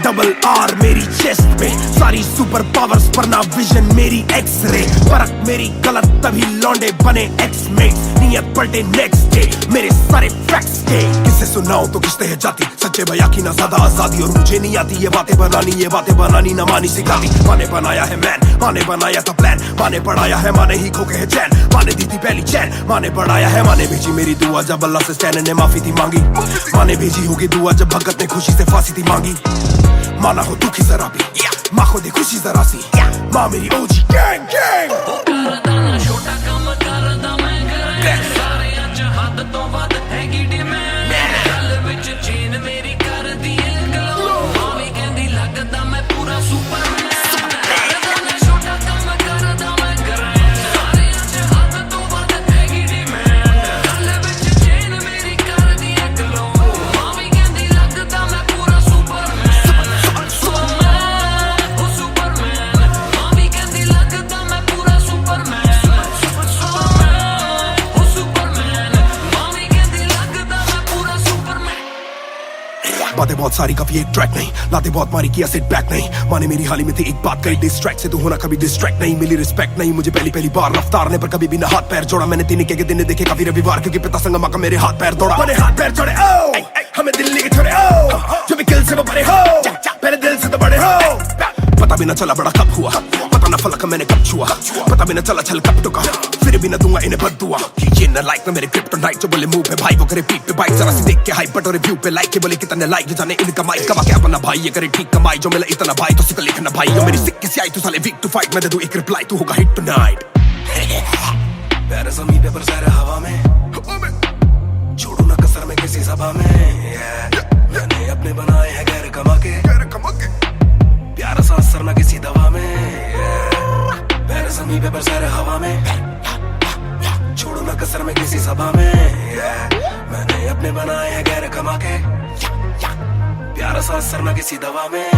डबल आर मेरी चेस्ट पे सारी सुपर पावर्स पर ना विजन मेरी एक्सरे फर्क मेरी गलत तभी लौंडे बने एक्समेट नियत पलटे नेक्स्ट डे मेरे सारे फैक्ट्स के किससे सुनाऊं तो किसते है जाती सच्चे भैया की ना ज्यादा आजादी और मुझे नहीं आती ये बातें बनानी ना मानी सिखाती माने बनाया है मैन माने बनाया था प्लान माने पढ़ाया है माने ही खोके है चैन माने दी थी पहली चैन माने बढ़ाया है माने भेजी मेरी दुआ जब अल्लाह से स्टैन ने माफी थी मांगी माने भेजी होगी दुआ जब भगत ने खुशी से फांसी थी मांगी माना हो दुखी जरा भी माँ को दे खुशी जरा सी माँ मेरी ओजी गैंग गैंग ਕਰਦਾ ਨਾ ਛੋਟਾ ਕੰਮ ਕਰਦਾ ਮੈਂ ਕਰਾਂ ਸਾਰਿਆਂ ਚ ਹੱਦ ਤੋਂ ਵੱਧ ਹੈਗੀ ਡਿਮਾਂਡ ਗੱਲ ਵਿੱਚ ਚੇਨ ਮੇਰੀ ਕਰਦੀ ਏ ਗਲੋ ਮਾਂ ਵੀ ਕਹਿੰਦੀ ਲੱਗਦਾ ਮੈਂ ਪੂਰਾ ਸੁਪਰਮੈਨ ਕਰਦਾ ਨਾ ਛੋਟਾ ਕੰਮ ਕਰਦਾ ਮੈਂ ਕਰਾਂ ਸਾਰਿਆਂ ਚ ਹੱਦ ਤੋਂ ਵੱਧ ਹੈਗੀ ਡਿਮਾਂਡ ਗੱਲ ਵਿੱਚ ਚੇਨ ਮੇਰੀ ਕਰਦੀ ਏ ਗਲੋ ਮਾਂ ਵੀ ਕਹਿੰਦੀ ਲੱਗਦਾ ਮੈਂ ਪੂਰਾ Superman Superman, oh Superman, mommy ਕਹਿੰਦੀ ਲੱਗਦਾ ਮੈਂ ਪੂਰਾ Superman बातें बहुत सारी कभी एक ट्रैक नहीं, लाते बहुत मारी किया सेट बैक नहीं, माने मेरी हाल ही में थी एक बात कही, डिस्ट्रैक्ट से तू होना कभी डिस्ट्रैक्ट नहीं, मिली रिस्पेक्ट नहीं मुझे पहली बार, रफ्तार ने पर कभी भी ना हाथ पैर जोड़ा, मैंने तीन के दिन देखे काफी रविवार, क्योंकि पिता संगमा का मेरे हाथ पैर दौड़ा, मैंने हाथ पैर जोड़े हमें दिल्ली के छोड़े जो भी किल से वो बड़े हो, मेरे दिल से तो बड़े हो, पता भी ना चला बड़ा कब हुआ, पता ना फलक मैंने कब छुआ, पता भी ना चला छल कब टुका, फिर भी ना दूंगा इन्हें बददुआ, ये ना लाइक ना मेरे क्रिप्टोनाइट, जो बोले मुंह पे भाई वो करे पीठ पे बाइक, जरा सी देख के हाइप बट और रिव्यू पे लाइक के बोले कितने लाइक, जाने इनका माइक कमा के अपना भाई ये करे ठीक कमाई, जो मिला इतना भाई तो सिक लिखना भाई, जो मेरी सिक्की सी आई तू साले वीक टू फाइट, मैं दे दूं एक रिप्लाई तू होगा हिट टुनाइट, पैर ज़मीन पे पर सर हवा में, छोड़ू ना कसर में किसी सभा में, मैंने अपने बनाए हैं गैर कमा के, प्यारा सा असर ना किसी दवा में, पैर ज़मीन पे पर सर हवा में, छोड़ू ना कसर में किसी सभा में, मैंने अपने बनाए हैं गैर कमा के, प्यारा सा असर ना किसी दवा में,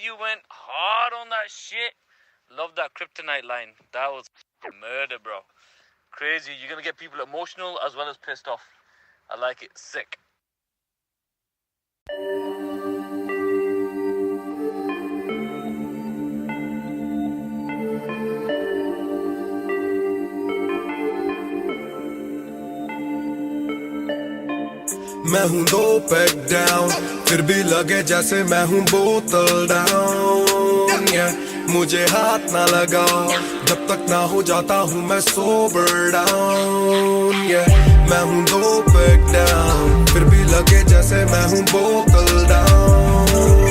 You went hard on that shit. Love that kryptonite line. That was murder, bro. Crazy. You're gonna get people emotional as well as pissed off. I like it. Sick. मैं हूँ 2 पैक डाउन, फिर भी लगे जैसे मैं हूँ बोतल down, मुझे हाथ ना लगाओ जब तक ना हो जाता हूँ मैं सोबर डाउन, मैं हूँ 2 पैक डाउन, फिर भी लगे जैसे मैं हूँ बोतल डाउन,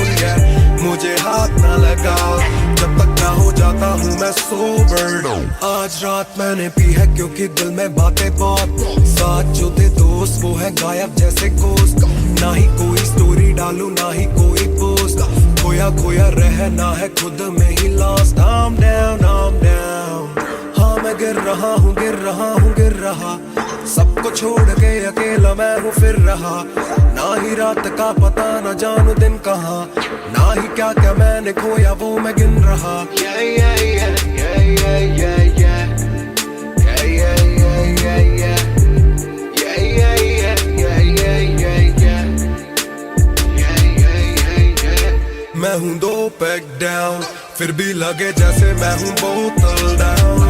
मुझे हाथ ना लगाओ जब तक ना हो जाता हूँ मैं सोबर डाउन, आज रात मैंने पी है क्योंकि दिल में बातें बहुत, साथ जो थे दोस्त वो है गायब जैसे गोश्त, ना ही कोई स्टोरी डालूं ना ही कोई पोस्ट, खोया खोया रहना है खुद में ही लॉस्ट, I'm down, हाँ मैं गिर रहा हूँ गिर रहा, सबको छोड़ के अकेला मैं हूँ फिर रहा, ना ही रात का पता ना जानू दिन कहाँ, ना ही क्या क्या मैंने खोया वो मैं गिन रहा, मैं हूँ 2 पैक डाउन, फिर भी लगे जैसे मैं हूँ बोतल डाउन,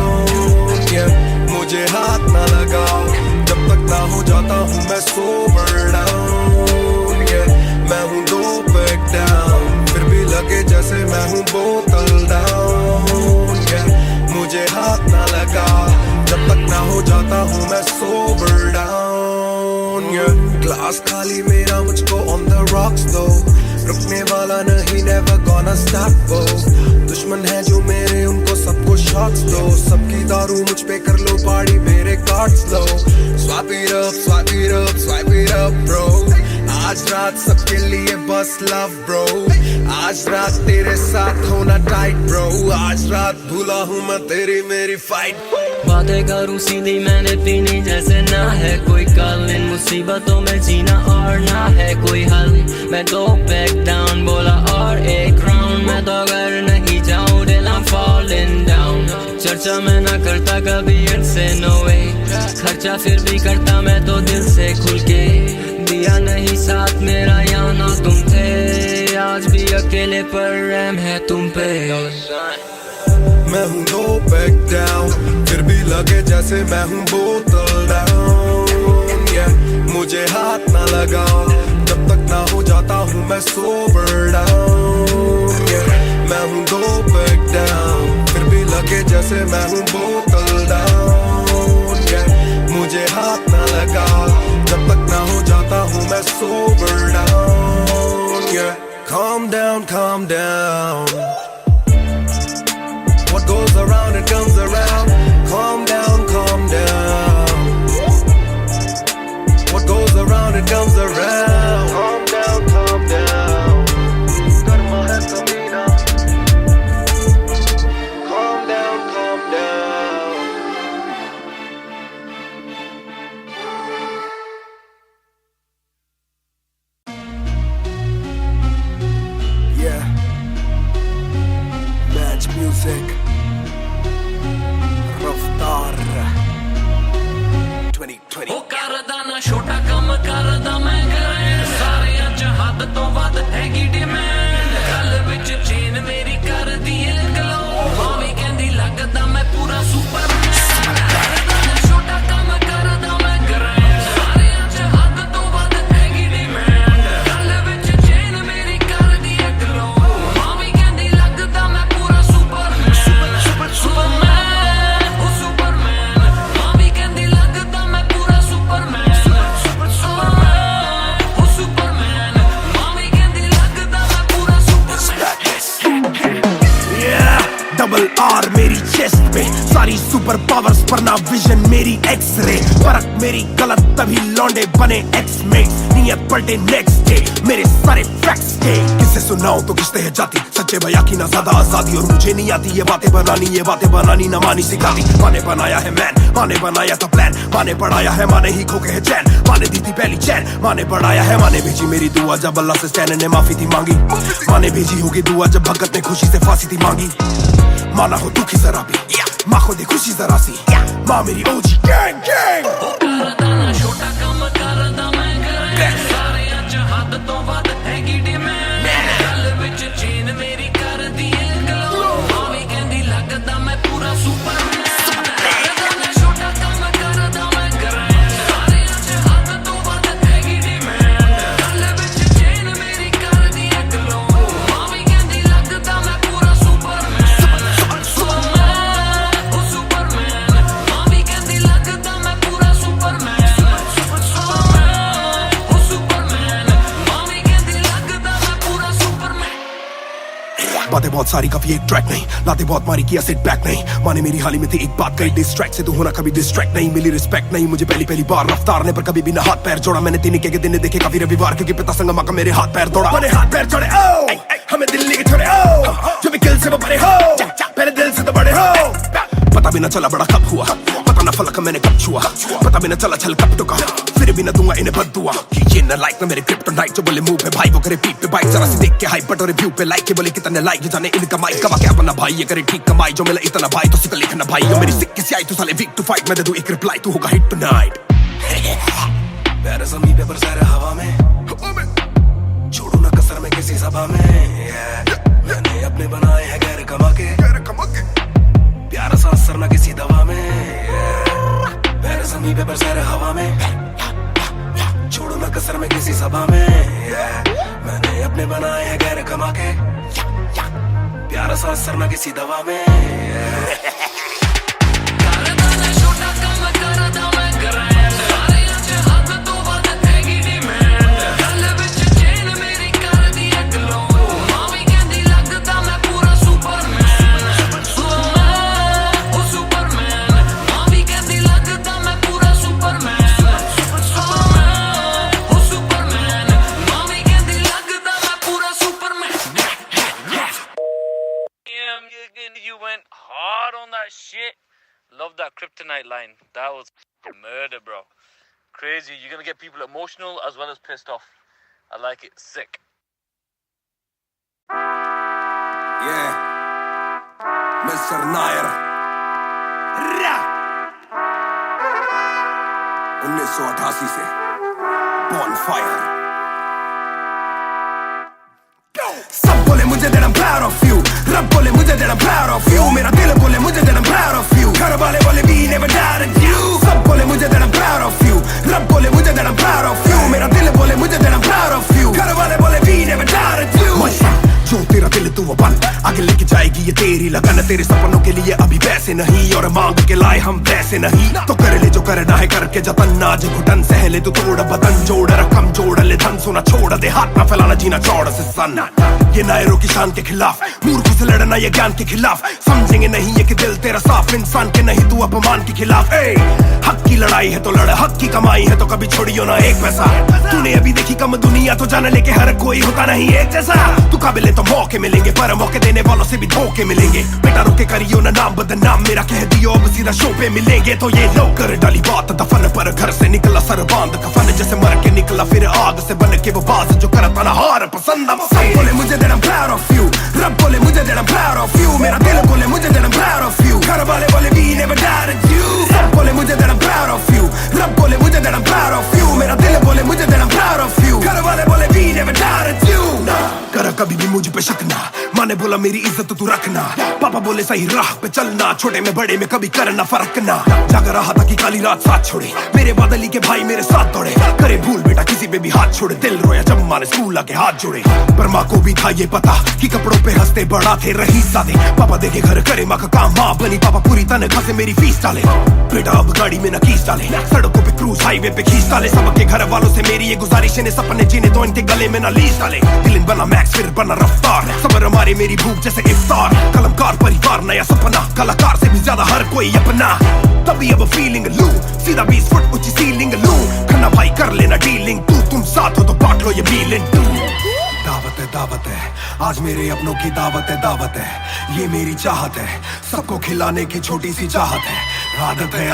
मुझे हाथ ना लगाओ जब तक ना हो जाता हूँ मैं सोबर डाउन, मैं हूँ 2 पैक डाउन, फिर भी लगे जैसे मैं हूँ बोतल डाउन, मुझे हाथ ना लगाओ जब तक ना हो जाता हूँ मैं सोबर डाउन, ग्लास खाली मेरा मुझको ऑन द रॉक्स दो, रुकने वाला नहीं never gonna stop वो, दुश्मन है जो मेरे उनको सबको शॉट्स दो, सबकी दारू मुझ पे कर लो पार्टी मेरे cards low, swipe it up bro, आज रात सबके लिए बस लव ब्रो, आज रात तेरे साथ होना टाइट ब्रो, आज रात भूला हूँ मैं तेरी मेरी फाइट, बातें करूँ सीधी मैंने पीनी जैसे ना है कोई कल, इन मुसीबतों में जीना और ना है कोई हल, मैं 2 पैक डाउन बोला और एक राउंड, मैं तो अगर नहीं जाऊँ दिल I'm falling down, चर्चा मैं ना करता कभी इनसे no way, खर्चा फिर भी करता मैं तो दिल से खुल के, दिया नहीं साथ मेरा यहाँ ना तुम थे, आज भी अकेले पर रहम है तुम पे, मैं हूँ 2 पैक डाउन, फिर भी लगे जैसे मैं हूँ बोतल डाउन, मुझे हाथ ना लगाओ जब तक ना हो जाता हूँ मैं सोबर डाउन, मैं हूँ 2 पैक डाउन, फिर भी लगे जैसे मैं हूँ बोतल डाउन, मुझे हाथ ना लगाओ जब तक ना हो जाता हूँ मैं sober down, calm down, what goes around it comes around, calm down, what goes around it comes around, calm down, करदा ना छोटा कम करदा मैं ग्रैंड सारियां च हद तो वध हैगी डिमांड गल विच चेन मेरी कर दी है ग्लो मावी कहंदी लगदा मैं पूरा सुपरमैन करदा ना छोटा कम करदा मैं ग्रैंड सारियां च हद तो वध हैगी डिमांड गल विच चेन मेरी कर दी है ग्लो मावी कहंदी लगदा मैं पूरा सुपरमैन सुपरमैन ओ सुपरमैन मावी कहंदी लगदा मैं पूरा सुपरमैन सुपरमैन ओ सुपरमैन मावी कहंदी लगदा मैं पूरा सुपरमैन डबल आर मेरी चेस्ट पे सारी सुपर पावर्स पर ना विजन मेरी एक्स-रे फर्क मेरी गलत तभी लौंडे बने एक्स-मेट नियत पलटे नेक्स्ट डे मेरे सारे फैक्ट्स के किससे सुनाऊं तो किसते है जाती सच्चे भैया की ना ज्यादा आजादी और मुझे नहीं आती ये बातें बनानी ना मानी सिखाती माने बनाया है मैन माने बनाया था प्लान माने बढ़ाया है माने ही खोके है चैन माने दी थी पहली चैन माने बढ़ाया है माने भेजी मेरी दुआ जब अल्लाह से स्टैन ने माफी थी मांगी माने भेजी होगी दुआ जब भगत ने खुशी से फांसी थी मांगी माना हो दुखी जरा भी माँ को दे खुशी जरा सी माँ मेरी ओजी गैंग गैंग करदा ना छोटा कम करदा मैं ग्रैंड सारियां च हद तो वध हैगी डिमांड गल विच चेन मेरी कर दी है ग्लो मावी कहंदी लगदा मैं पूरा सुपरमैन करदा ना छोटा कम करदा मैं ग्रैंड सारियां च हद तो वध हैगी डिमांड गल विच चेन मेरी कर दी है ग्लो मावी कहंदी लगदा मैं पूरा सुपरमैन सुपरमैन ओ सुपरमैन मावी कहंदी लगदा मैं पूरा सुपरमैन सुपरमैन ओ सुपरमैन मावी कहंदी लगदा मैं पूरा सुपरमैन बातें बहुत सारी कभी एक ट्रैक नहीं लाते बहुत मारी किया सेट बैक नहीं माने मेरी हाल ही में थी एक बात कही डिस्ट्रैक्ट से तू होना कभी डिस्ट्रैक्ट नहीं मिली रिस्पेक्ट नहीं मुझे पहली बार रफ्तार ने पर कभी भी ना हाथ पैर जोड़ा मैंने तीन के दिन देखे काफी रविवार क्योंकि पिता संगमा का मेरे हाथ पैर दौड़ा मैंने हाथ पैर जोड़े ओ हमें दिल्ली के छोड़े ओ जो भी किल से वो बड़े हो मेरे दिल से तो बड़े हो पता भी ना चला बड़ा कब हुआ पता ना फलक मैंने कब छुआ पता भी ना चला छल कब टुका फिर भी ना दूंगा इन्हें बददुआ कि ये ना लाइक ना मेरे क्रिप्टोनाइट जो बोले मुंह पे भाई वो करे पीठ पे बाइक जरा सी देख के हाइप बट और रिव्यू पे लाइक के बोले कितने लाइक जाने इनका माइक कमा क्या बना भाई ये करे ठीक कमाई जो मिला इतना भाई तो सिक लिखना भाई यो मेरी सिक किसी आई तू साले वीक टू फाइट मैं दे दूं एक रिप्लाई तू होगा हिट टुनाइट पैर ज़मीन पे बरसा रहा हवा में छोड़ू ना कसर में किसी सभा में मैंने अपने बनाए हैं गैर कमा के प्यारा सा असर ना किसी दवा में पैर ज़मीन पे बरसा रहा हवा में छोड़ू ना कसर में किसी सभा में मैंने अपने बनाए हैं गैर कमा के प्यारा सा असर ना किसी दवा में करदा ना छोटा कम करदा मैं ग्रैंड सारियां च हद तो वध हैगी डिमांड गल विच चेन मेरी कर दी है ग्लो मावी कहंदी लगदा मैं पूरा सुपरमैन सुपरमैन ओ सुपरमैन मावी कहंदी लगदा मैं पूरा सुपरमैन सुपरमैन ओ सुपरमैन मावी कहंदी लगदा मैं पूरा Superman You went hard on that shit. Love that kryptonite line. That was murder, bro. Crazy. You're gonna get people emotional as well as pissed off. I like it. Sick. Yeah, Mr. Nair. 1988 से Bonfire. सब बोले मुझे that I'm proud of you. रब बोले मुझे that I'm proud of you. मेरा दिल बोले मुझे that I'm proud of you. घर वाले बोले we never doubted you. सब बोले मुझे that I'm proud of you. रब बोले मुझे that I'm proud of you. मेरा दिल बोले मुझे that I'm proud of you. घर वाले बोले we never doubted you. जो तेरा दिल तू वो बन आगे लेके जाएगी ये तेरी लगन तेरे सपनों के लिए अभी वैसे नहीं और मांग के लाए हम वैसे नहीं तो कर ले जो करना है करके जतन नाज घुटन सहले तू तोड़ बदन जोड़ रकम जोड़ ले धन सोना छोड़ दे हाथ ना फैलाना जीना चौड़ से सन ये नायरों की शान के खिलाफ मूर्खों से लड़ना ये ज्ञान के खिलाफ समझेंगे नहीं ये कि दिल तेरा साफ इंसान के नहीं तू अपमान के खिलाफ हक की लड़ाई है तो लड़ हक की कमाई है तो कभी छोड़ियो ना एक पैसा तूने अभी देखी कम दुनिया तो जान लेके हर कोई होता नहीं एक जैसा तू काबिल तो मौके मिलेंगे पर मौके देने वालों से भी धोखे मिलेंगे बेटा रोके करियो ना नाम बदनाम मेरा कह दियो अब सीधा शो पे मिलेंगे तो ये लो कर डाली बात दफन पर घर से निकला सर बांध कफन जैसे मर के निकला फिर आग से बन के वो बाज जो करता ना हार पसंद सब बोले मुझे that I'm proud of you रब बोले मुझे that I'm proud of you मेरा दिल बोले मुझे that I'm proud of you घर वाले बोले we never doubted you सब बोले मुझे that I'm proud of you रब बोले मुझे that I'm proud of you. मेरा दिल बोले मुझे that I'm proud of you. घर वाले बोले we never doubted you. ना करा कभी भी मुझ पे शक ना, माँ ने बोला मेरी इज्जत तू रखना, पापा बोले सही राह पे चलना, छोटे में बड़े में कभी करना फर्क ना। जाग रहा था कि काली रात साथ छोड़े, मेरे बादली के भाई मेरे साथ दौड़े, करे भूल बेटा किसी पे भी हाथ छोड़े, दिल रोया जब माँ ने स्कूल आके हाथ जोड़े। पर माँ को भी था ये पता कि कपड़ों पे हंसते बड़ा थे रही सादे, पापा देखे घर करे माँ का काम, माँ बनी पापा पूरी तनख्वाह से मेरी फीस डाले, बेटा अब गाड़ी में न कीस डाले, सड़कों पे क्रूज हाईवे पे खींच डाले, सबके घर वालों से मेरी ये गुजारिश है सपने जीने दो इनके गले में न लीस डाले, दिल बना मैक्स फिर बना रफ्तार, सबर हमारे मेरी भूख जैसे इफ्तार, कलमकार परिवार नया सपना, कलाकार से भी ज्यादा हर कोई अपना, तभी अब फीलिंग लू, सीधा 20 फुट ऊंची सीलिंग लू, खन्ना भाई कर लेना डीलिंग, तुम साथ हो तो बांट लो ये फीलिंग तू। दावत है आज मेरे अपनों की दावत है, ये मेरी चाहत है, सबको खिलाने की छोटी सी चाहत है,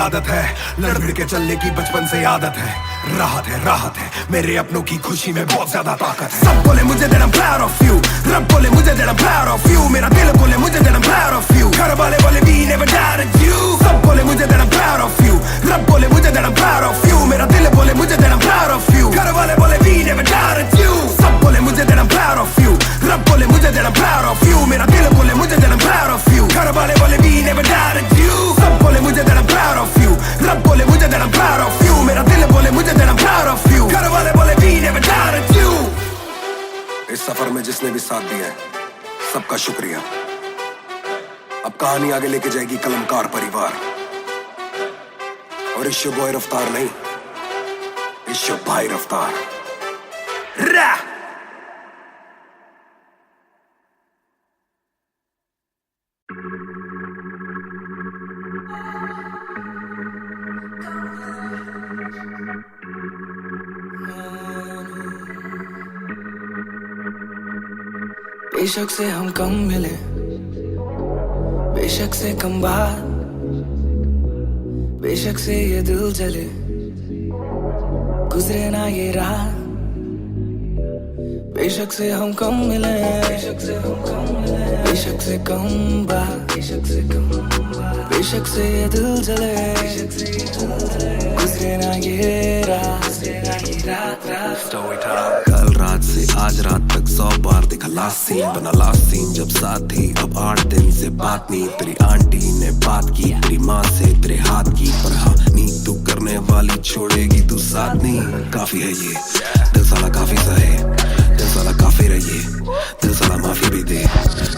आदत है लड़ भिड़ के चलने की बचपन से आदत है, राहत है मेरे अपनों की खुशी में बहुत ज्यादा ताकत है। सब बोले मुझे that I'm proud of you, रब बोले मुझे that I'm proud of you, मेरा दिल बोले मुझे that I'm proud of you, घर वाले बोले we never doubted you। सब बोले मुझे that I'm proud of you, रब बोले मुझे that I'm proud of you, मेरा दिल बोले मुझे that I'm proud of you, घर वाले बोले we never doubted you। सब बोले मुझे that I'm proud of you, रब बोले मुझे that I'm proud of you, मेरा दिल बोले मुझे that I'm proud of you, घर वाले बोले we never doubted you। सब बोले मुझे that I'm proud of you, रब बोले मुझे that I'm proud of you, मेरा दिल बोले मुझे that I'm proud of you, घर वाले बोले we never doubted you। इस सफर में जिसने भी साथ दिया है सबका शुक्रिया। अब कहानी आगे लेके जाएगी कलमकार परिवार, और इश्यो बॉय रफ्तार नहीं, इश्यो भाई रफ्तार। बेशक से हम कम मिले, बेशक से कम बात, बेशक से ये दिल जले, गुजरे ना ये रात, बेशक से हम कम मिले, बेशक से कम बात, बेशक से ये दिल जले, गुजरे ना ये रात। कल रात से आज रात तक 100 बार देखा लास्ट सीन, बना लास्ट सीन जब साथ थी, अब 8 दिन से बात नहीं, तेरी आंटी ने बात की, तेरी माँ से तेरे हाथ की, पर हाँ नी तू करने वाली छोड़ेगी तू साथ नहीं, काफी है ये दिल साला काफी सहे, दिल साला काफी रहिए, दिल साला माफी भी दे,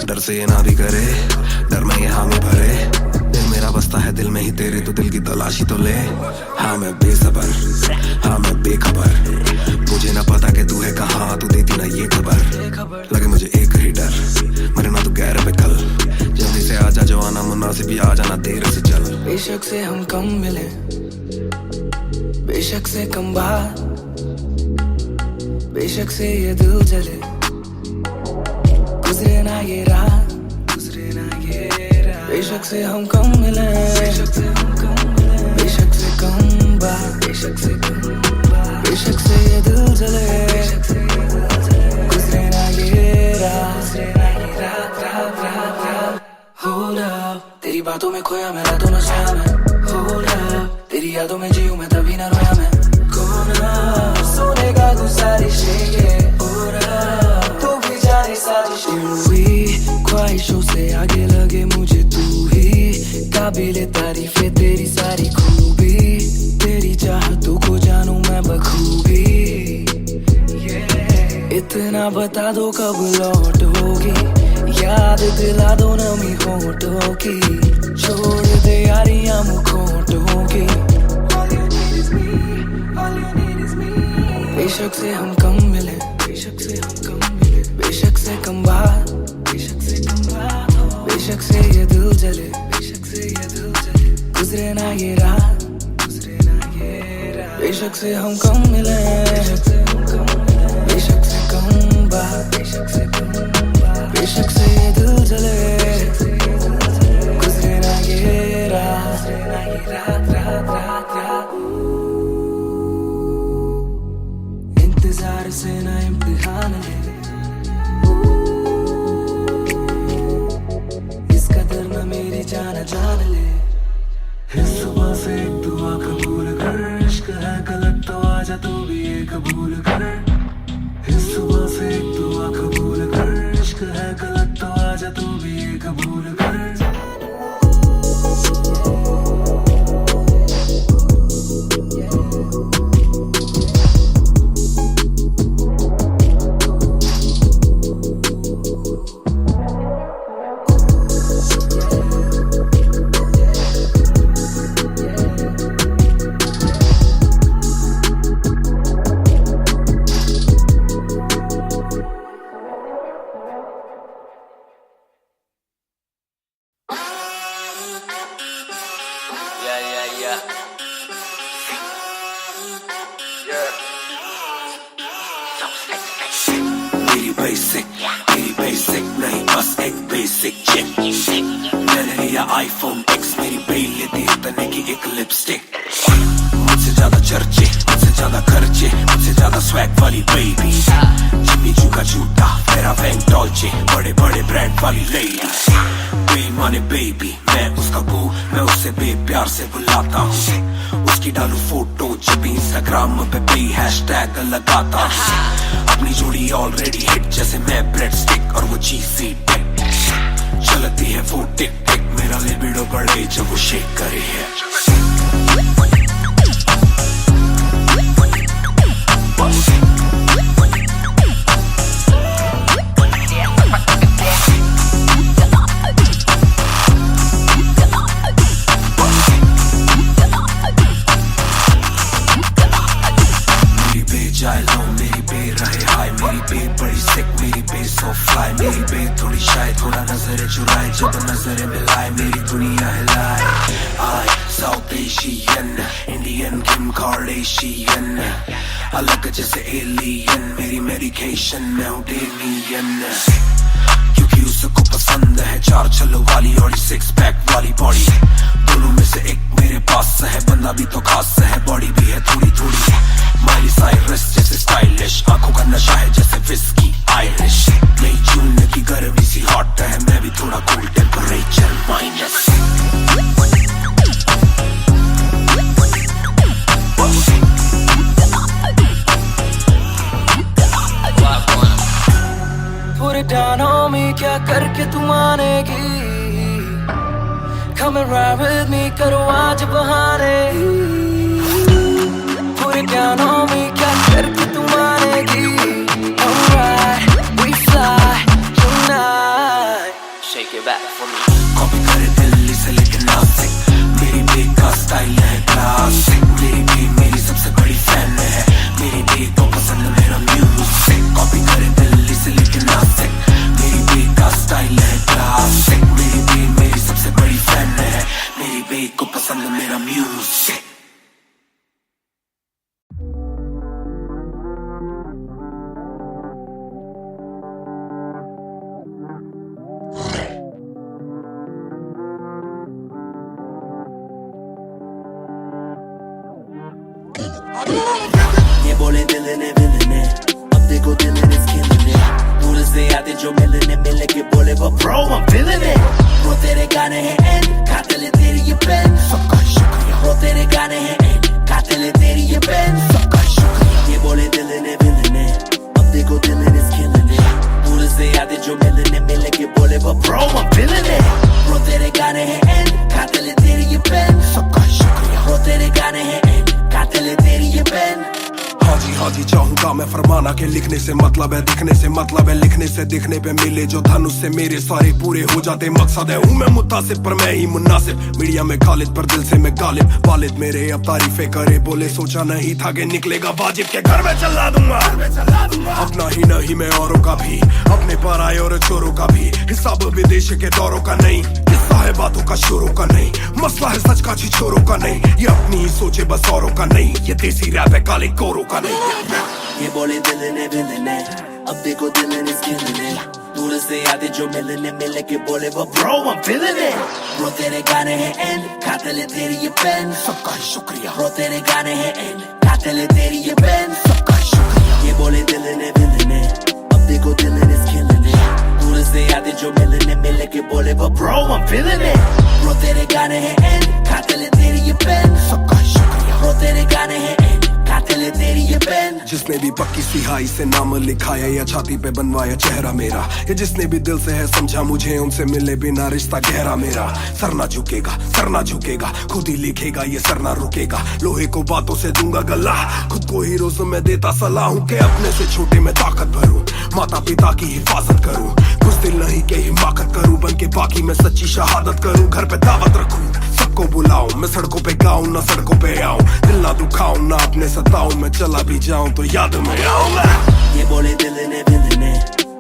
डर से ये ना भी करे, डर में ये हामी भरे, दिल मेरा बसता है दिल में ही तेरे, तो दिल की तलाशी तो ले। हाँ मैं बेसबर, हाँ मैं बेखबर, मुझे ना पता कि तू है कहाँ, तू देती ना ये खबर, लगे मुझे एक ही डर, मरे ना तू गैर पे कल, जल्दी से आजा जो आना मुनासिब, आ जाना देर से चल। बेशक से हम कम मिले, बेशक से कम बात, बेशक से ये दिल जले, गुजरे ना ये रात, बेशक से हम कम मिले, बेशक से कम बात, बेशक से ये दिल जले, गुजरे ना ये रात। Hold up, तेरी बातों में खोया मैं, रातों न सोया मैं, Hold up, तेरी यादों में जीऊं मैं तभी न रोया मैं, कौन सोने का गुजारिश है, तू भी जाने साजिश हुई, ख्वाहिशों से आगे लगे मुझे तू ही, काबिले तारीफ है तेरी सारी खूबी, तेरी चाहतों को जानूं मैं बखूबी, इतना बता दो कब लौटोगी, याद दिला दो नमी होठों की, छोड़ दे यारियां मुखोटों की, बेशक से हम कम मिले, बेशक से कम बात, बेशक से ये दिल जले, गुजरे ना ये रात, बेशक से हम कम मिले, बेशक से कम बात, बेशक से ये दिल जले, गुजरे ना ये रात। इंतजार से ना इम्तिहान ले, इसका दर ना मेरी जान ले, इस सुबह से एक दुआ कबूल कर, इश्क है गलत कबूल कर, इस सुबह से एक दुआ कबूल कर, इश्क है गलत तो आजा तू भी ये कबूल कर। मेरी बेसिक नहीं बस एक बेसिक चिप। मैंने लिया आईफोन X, मेरी बेल लेती इतने की एक लिपस्टिक। मुझसे ज्यादा चर्चे, मुझसे ज्यादा खर्चे, मुझसे ज्यादा स्वैग वाली बेबी। जिम्मी चू का जूता, मेरा वैंग डॉल्चे, बड़े बड़े ब्रांड वाली लेडी। बेईमाने बेबी, मैं उसका बू, मैं उसे बेप्यार से बुलाता हूँ। उसकी डालू फोटो जब इंस्टाग्राम पे भी हैशटैग लगाता हूँ। अपनी जोड़ी ऑलरेडी हिट, जैसे मैं ब्रेड स्टिक और वो चीज़ी टिक। चलती है वो टिक टिक, मेरा लिबिडो बढ़े जब वो शेक करे है। मेरी बे रहे हाय, मेरी बे बड़ी सिक, मेरी बे सो फ्लाई, मेरी बे थोड़ी शाय, थोड़ा नजर चुराए, जब नजर मिलाए मेरी दुनिया हिलाए। आई साउथ एशियन, इंडियन किम कार्डेशियन, अलग जैसे एलियन, मेरी मेडिकेशन मैं हूँ डेलियन। क्योंकि उसको पसंद है चार छल्लों वाली और 6 पैक वाली बॉडी। दोनों में से एक मेरे पास है, बंदा भी तो खास है, बॉडी भी है थोड़ी थोड़ी। माइली साइरस जैसे स्टाइलिश, आंखों का नशा है जैसे विस्की आयरिश। नई जून की गर्मी सी हॉट है, मैं भी थोड़ा cool, temperature minus. Put it down on me, क्या करके तू मानेगी? Come and ride with me, करो आज बहाने। Put it down on me, क्या करके तू मानेगी? Alright, we fly tonight. Shake it back for me. Copy करे दिल्ली से लेके नासिक, मेरी बे का स्टाइल है क्लासिक। मेरी बे मेरी सबसे बड़ी फैन है, मेरी बे को पसंद मेरा म्यूजिक। कॉपी करे दिल्ली से लेके नासिक, मेरी बे का स्टाइल है क्लासिक। मेरी बे मेरी सबसे बड़ी फैन है, मेरी बे को पसंद मेरा म्यूजिक। ये बोले दिल ने विल ने, अब देखो दिल ने स्किल ने। दूर से आते जो मिलने, मिलने के बोले वो ब्रो I'm feeling it। वो तेरे गाने हैं एंड, कातिल है तेरी ये पेन, सबका शुक्रिया। वो तेरे गाने हैं एंड, कातिल है तेरी ये पेन, सबका शुक्रिया। ये बोले दिल ने विल ने, अब देखो दिल ने स्किल ने। दूर से आते जो मिलने, मिलने के बोले वो ब्रो I'm feeling it। वो तेरे गाने हैं एंड, कातिल है तेरी ये पेन, सबका शुक्रिया। वो तेरे गाने हैं एंड, कातिल है तेरी ये पेन। हाँ जी चाहूंगा मैं फरमाना के लिखने से मतलब है दिखने से मतलब है लिखने से दिखने पे मिले जो धनुष से मेरे सारे पूरे हो जाते मकसद है। हूँ मैं मुतासिब पर मैं ही मुनासिब, मीडिया में खालिद पर दिल से मैं गालिब। वालिद मेरे अब तारीफे करे, बोले सोचा नहीं था कि निकलेगा वाजिब के घर में चला दूंगा। अपना ही नहीं मैं औरों का भी, अपने पर आए और चोरों का भी। हिसाब विदेश के दौरों का नहीं, किस्सा है बातों का शोरों का नहीं। मसला है सच का छिछोरों का नहीं, ये अपनी ही सोचे बस औरों का नहीं। ये देसी रैप है काले कोरों का नहीं। ये बोले दिल ने विल ने, अब देखो दिल ने स्किल ने। दूर से आते जो मिलने, मिलने के बोले वो bro I'm feeling it। Bro तेरे गाने हैं एंड, कातिल है तेरी ये पेन, सबका शुक्रिया। ब्रो तेरे गाने हैं एंड, कातिल है तेरी ये पेन, सबका शुक्रिया। ये बोले दिल ने विल ने, अब देखो दिल ने स्किल ने। दूर से आते जो मिलने, मिलने के बोले वो bro I'm feeling it। Bro तेरे गाने हैं एंड, कातिल है तेरी ये पेन, सबका शुक्रिया। ब्रो तेरे गाने हैं एंड, कातिल है तेरी ये पेन। जिसने भी पक्की सिहाई से नाम लिखाया या छाती पे बनवाया चेहरा मेरा, या जिसने भी दिल से है समझा मुझे, उनसे मिले बिना रिश्ता गहरा मेरा। सर ना झुकेगा, सर ना झुकेगा, खुद ही लिखेगा ये सर ना रुकेगा। लोहे को बातों से दूंगा गला, खुद को हीरो से मैं देता सलाह हूँ कि अपने से छोटे में ताकत भरूं, माता पिता की हिफाजत करूं, कुछ दिल नहीं के हिमाकत करूं, बन के बाकी मैं सच्ची शहादत करूं। घर पे दावत रखूं, सबको बुलाऊं, मैं सड़कों पे गाऊं ना सड़कों पे आऊं, दिल ना दुखाऊं ना अपने सताऊं, मैं चला भी जाऊं तो याद में आऊं मैं। ये बोले दिल ने मिलने,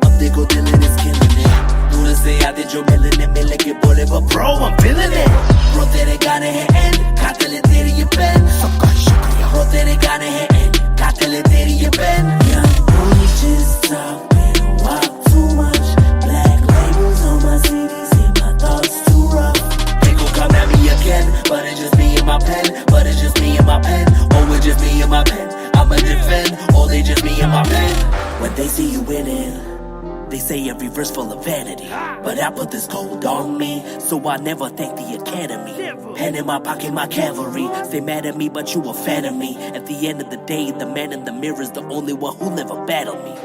अब देखो दिल ने स्किलने, दूर से यादें जो मिलने मिले के बोले वो bro I'm feeling it। Bro तेरे गाने हैं एंड, कातिल है तेरी ये पेन, सबका शुक्रिया। Bro तेरे गाने हैं एंड, कातिल है तेरी ये pen. Young boy just talking, walk too much, black labels on my CDs, and my thoughts too rough। They gon' come at me again, but it's just me and my pen, but it's just me and my pen, oh it's just me and my pen, I'ma defend, oh they just me and my pen। When they see you winning, they say every verse full of vanity, but I put this gold on me, so I never thank the academy। Pen in my pocket, my cavalry, stay mad at me but you a fan of me, at the end of the day the man in the mirror is the only one who never battled me।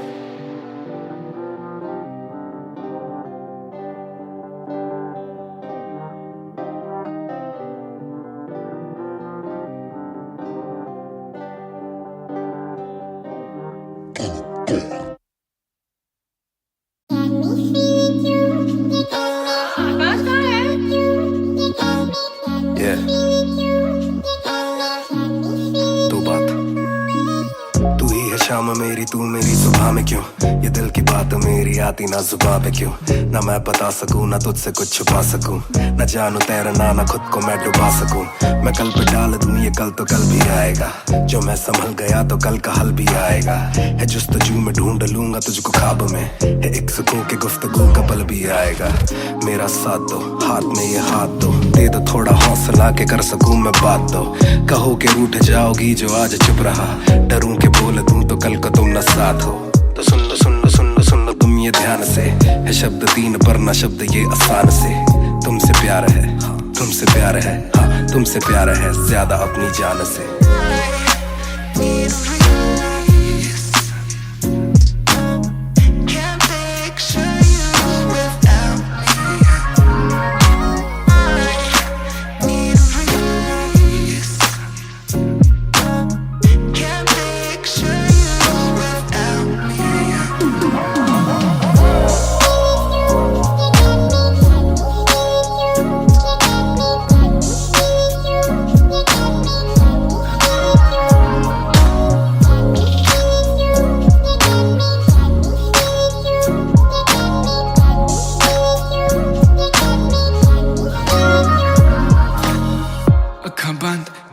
शाम मेरी तू मेरी सुबह में क्यों, ये दिल की बात मेरी आती ना जुबां पे क्यों, ना मैं बता सकूं ना तुझसे कुछ छुपा सकूं, ना जानू तैरना ना खुद को मैं डुबा सकूं। मैं कल पे डाल दूं ये कल तो कल भी आएगा, जो मैं संभल गया तो कल का हल भी आएगा। है जुस्तजू में ढूंढ लूंगा तुझको ख्वाब में, है एक सुकून के गुफ्तगू का पल भी आएगा। मेरा साथ दो, हाथ में ये हाथ दो, दे दो थोड़ा हौसला के कर सकूं मैं बात दो। कहो के रूठ जाओगी जो आज चुप रहा, डरूं के बोल दूं तो कल को तुम न साथ हो। तो सुन लो सुन लो सुन लो सुन लो तुम ये ध्यान से, है शब्द तीन पर ना शब्द ये आसान से। तुमसे प्यार है, तुमसे प्यार है, हाँ तुमसे प्यार है ज्यादा अपनी जान से।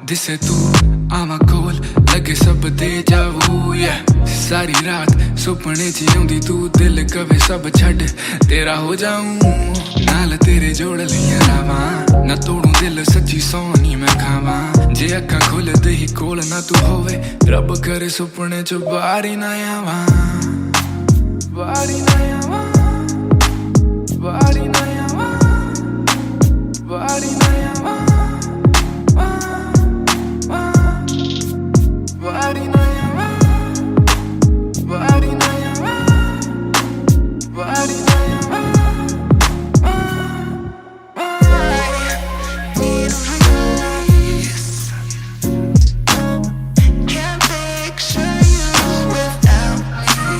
दिसे तू आवा कोल लगे सब दे जावू, सारी रात सुपने च आउंदी तू, दिल कवे सब छड़ तेरा हो जाऊं, नाल तेरे जोड़ लिया रावा, ना तोड़ू दिल सच्ची सोनी मैं खावा। जे अखा खोल दे ही कोल ना तू होवे, रब करे सुपने च बारी ना आवा, बारी ना आवा, बारी ना आवा, बारी ना आवा, बारी ना आवा, बारी ना आवा, बारी ना आवा। Can't picture you without me.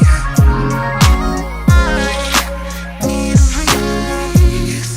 I need a release.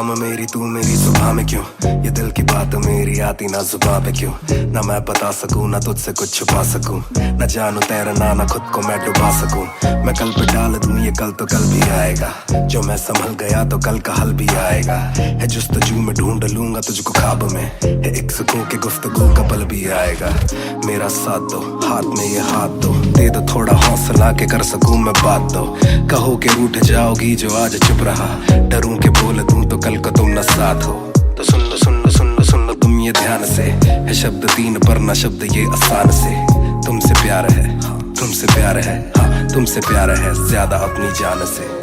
शाम मेरी तू मेरी सुबह में क्यों, ये दिल की बात मेरी आती ना जुबान पे क्यों, ना मैं बता सकूं ना तुझसे कुछ छुपा सकूं, न जानू तैरना ना खुद को मैं डुबा सकूं। मैं कल पे डाल दूं ये कल तो कल भी आएगा, जो मैं संभल गया तो कल का हल भी आएगा। है जुस्तजू में ढूंढ लूंगा तुझको ख्वाब में, है एक सुकून के गुफ्तगू का पल भी आएगा। मेरा साथ दो, हाथ में ये हाथ दो, दे दो थोड़ा हौसला के कर सकूं मैं बात दो। कहो के रूठ जाओगी जो आज चुप रहा, डरूं के बोल दूं तो कल को तुम न साथ हो। तो सुन लो सुन लो सुन लो सुन लो तुम ये ध्यान से, है शब्द तीन पर ना शब्द ये आसान से। तुमसे प्यार है, हाँ तुमसे प्यार है, हाँ तुमसे प्यार है ज्यादा अपनी जान से।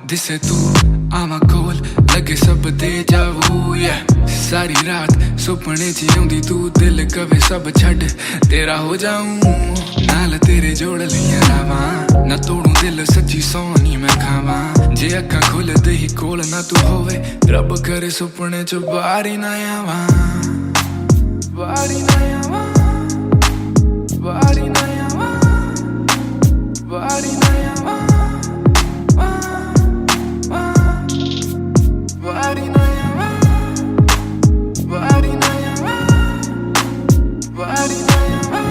दिसे तू आवा कोल लगे सब दे जावू, सारी रात सुपने च आउंदी तू, दिल कवे सब छड़ तेरा हो जाऊं, नाल तेरे जोड़ लिया रावा, ना तोड़ू दिल सच्ची सोनी मैं खावा। जे अक्खां खुल दे ही कोल ना तू होवे, रब करे सुपने च बारी ना आवा, बारी ना आवा, बारी ना आवा, बारी ना आवा, बारी ना आवा, बारी ना आवा, बारी ना आवा।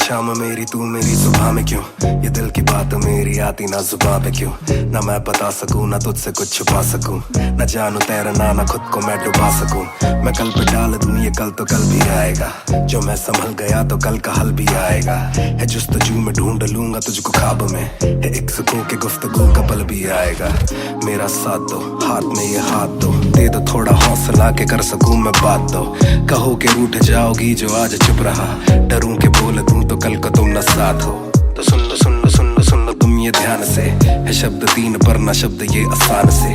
शाम मेरी तू मेरी सुबह में क्यों, ये दिल की बात मेरी आती ना जुबान पे क्यों, ना मैं बता सकूं ना तुझसे कुछ छुपा सकूं, न जानू तैरना ना खुद को मैं डुबा सकूं। मैं कल पे डाल दूं ये कल तो कल भी आएगा, जो मैं संभल गया तो कल का हल भी आएगा। है जुस्तजू में ढूंढ लूंगा तुझको ख्वाब में, है एक सुकून के गुफ्तगू का पल भी आएगा। मेरा साथ दो, हाथ में ये हाथ दो, दे दो थोड़ा हौसला के कर सकूं मैं बात दो। कहो के रूठ जाओगी जो आज चुप रहा, डरूं के बोल दूं तो कल को तुम न साथ हो। तो सुन लो सुन लो सुन लो सुन लो तुम ये ध्यान से, है शब्द तीन पर ना शब्द ये आसान से।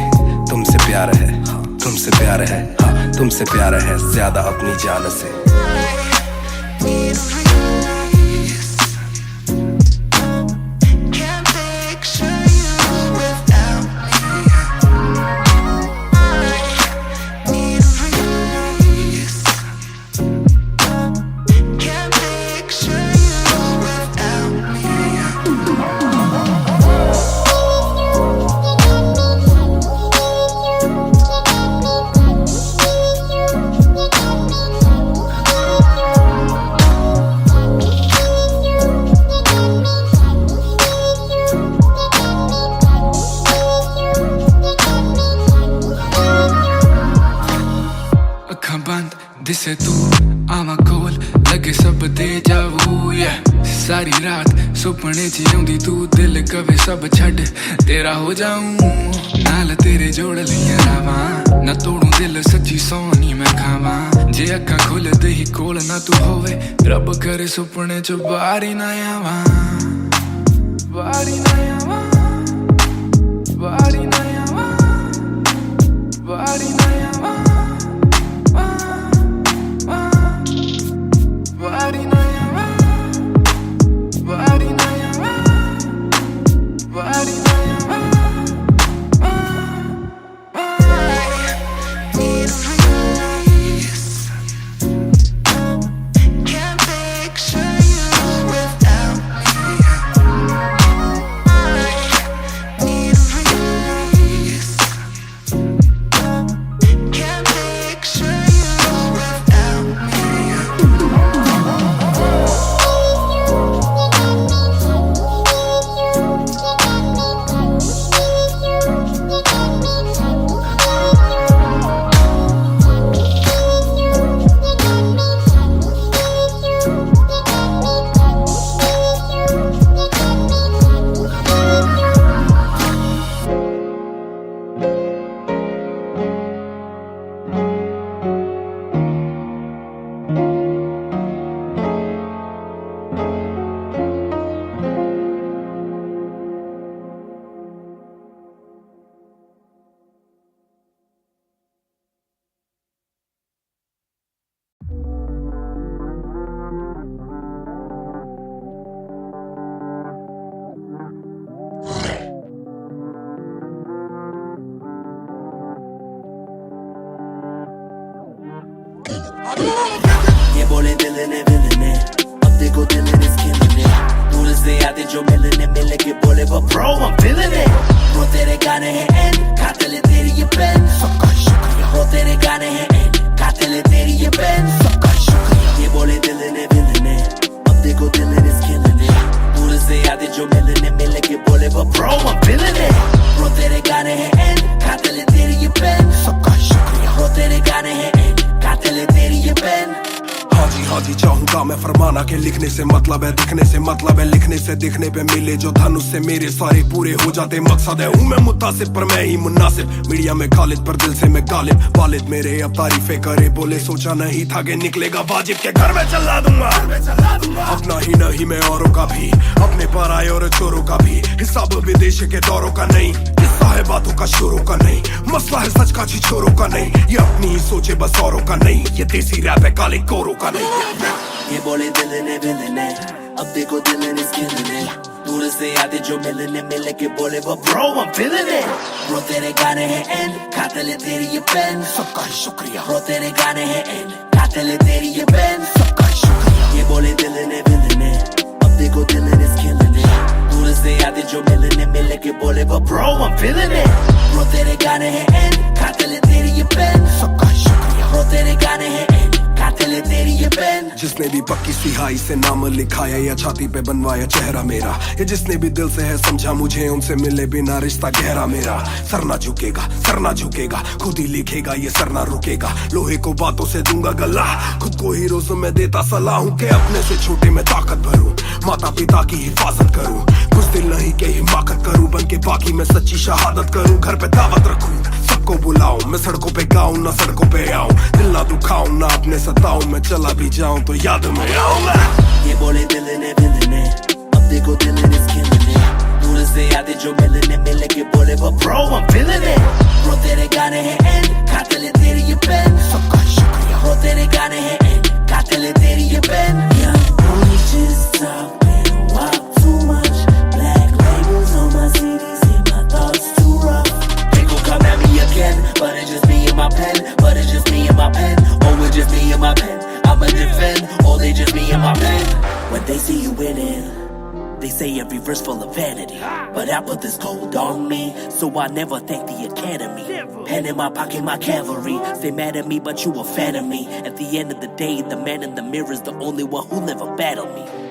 तुमसे प्यार है, हाँ तुमसे प्यार है, हाँ तुमसे प्यार है ज्यादा अपनी जान से। vu सारी रात सुपने च आउंदी तू दिल कवे सब छड़ तेरा हो जाऊं नाल तेरे जोड़ लिया रावां ना तोड़ू दिल सच्ची सोनी मैं खावां जे अखा खोल दे ही कोल ना तू होवे रब करे सुपने च बारी ना आवां बारी ना आवां बारी ना आवां बारी ना आवां बारी ना ये बोले दिल ने अब देखो दिल is killing it दूर से आते जो मिलने मिल के बोले but bro I'm feeling it वो तेरे गाने हैं end कातिल है तेरी ये पेन सबका शुक्रिया वो तेरे गाने हैं end कातिल है तेरी ये पेन सबका शुक्रिया ये बोले दिल ने अब देखो दिल is killing it दूर से आते जो मिलने मिल के बोले but bro I'm feeling it वो तेरे गाने हैं end कातिल है तेरी ये पेन सबका शुक्रिया वो तेरे गाने हैं end कातिल है तेरी ये पेन हाँ जी चाहूंगा मैं फरमाना के लिखने से मतलब है दिखने से मतलब है लिखने से दिखने पे मिले जो धनुष से मेरे सारे पूरे हो जाते मकसद है हूँ मैं मुतासिब पर मैं ही मुनासिब मीडिया में खालिद पर दिल से मैं गालिब वालिद मेरे अब तारीफे करे बोले सोचा नहीं था कि निकलेगा वाजिब के घर में चला दूंगा अपना ही नहीं मैं औरों का भी अपने पर आए और चोरों का भी हिसाब विदेश के दौरों का नहीं किस्सा है बातों का शोरों का नहीं मसला है सच का छिछोरों का नहीं ये अपनी ही सोचे बस औरों का नहीं ये देसी रैप है काले कोरों का नहीं ये बोले दिल ने अब देखो दिल is killing it दूर से आते जो मिलने मिल के बोले but bro I'm feeling it bro तेरे गाने हैं end कातिल है तेरी ये पेन सबका शुक्रिया bro तेरे गाने हैं end कातिल है तेरी ये पेन सबका शुक्रिया ये बोले दिल ने अब देखो दिल is killing it दूर से आते जो मिलने मिल के बोले but bro I'm feeling it bro तेरे गाने हैं end कातिल है तेरी ये पेन सबका शुक्रिया bro तेरे गाने हैं end कातिल है तेरी ये पेन जिसने भी पक्की सिहाई से नाम लिखाया या छाती पे बनवाया चेहरा मेरा या जिसने भी दिल से है समझा मुझे उनसे मिले बिना रिश्ता गहरा मेरा सर ना झुकेगा खुद ही लिखेगा ये सर ना रुकेगा लोहे को बातों से दूंगा गला खुद को हीरोज़ में देता सलाह हूँ के अपने से छोटे में ताकत भरूं माता पिता की हिफाजत करूं कुछ दिल नहीं के हिमाकत करूं बन के बाकी मैं सच्ची शहादत करूं घर पे दावत रखूं सबको बुलाऊं मैं सड़कों पे गाऊं ना सड़कों पे आऊं दिल ना दुखाऊं ना अपने सताऊं मैं चला भी जाऊं तो याद में आऊंगा ये बोले दिल ने अब देखो दिल is killing it दूर से आते जो मिलने मिल के बोले but bro I'm feeling it bro तेरे गाने हैं end कातिल है तेरी ये पेन सबका शुक्रिया bro तेरे गाने हैं end कातिल है तेरी ये pen Only just talk, man, walk too much black labels on my CDs and my thoughts too rough they gon' come at me again but it's just me and my pen oh it's just me and my pen I'ma defend oh they just me and my pen when they see you winning they say every verse full of vanity but I put this gold on me so I never thank the academy pen in my pocket my cavalry stay mad at me but you a fan of me at the end of the day the man in the mirror is the only one who'll ever battle me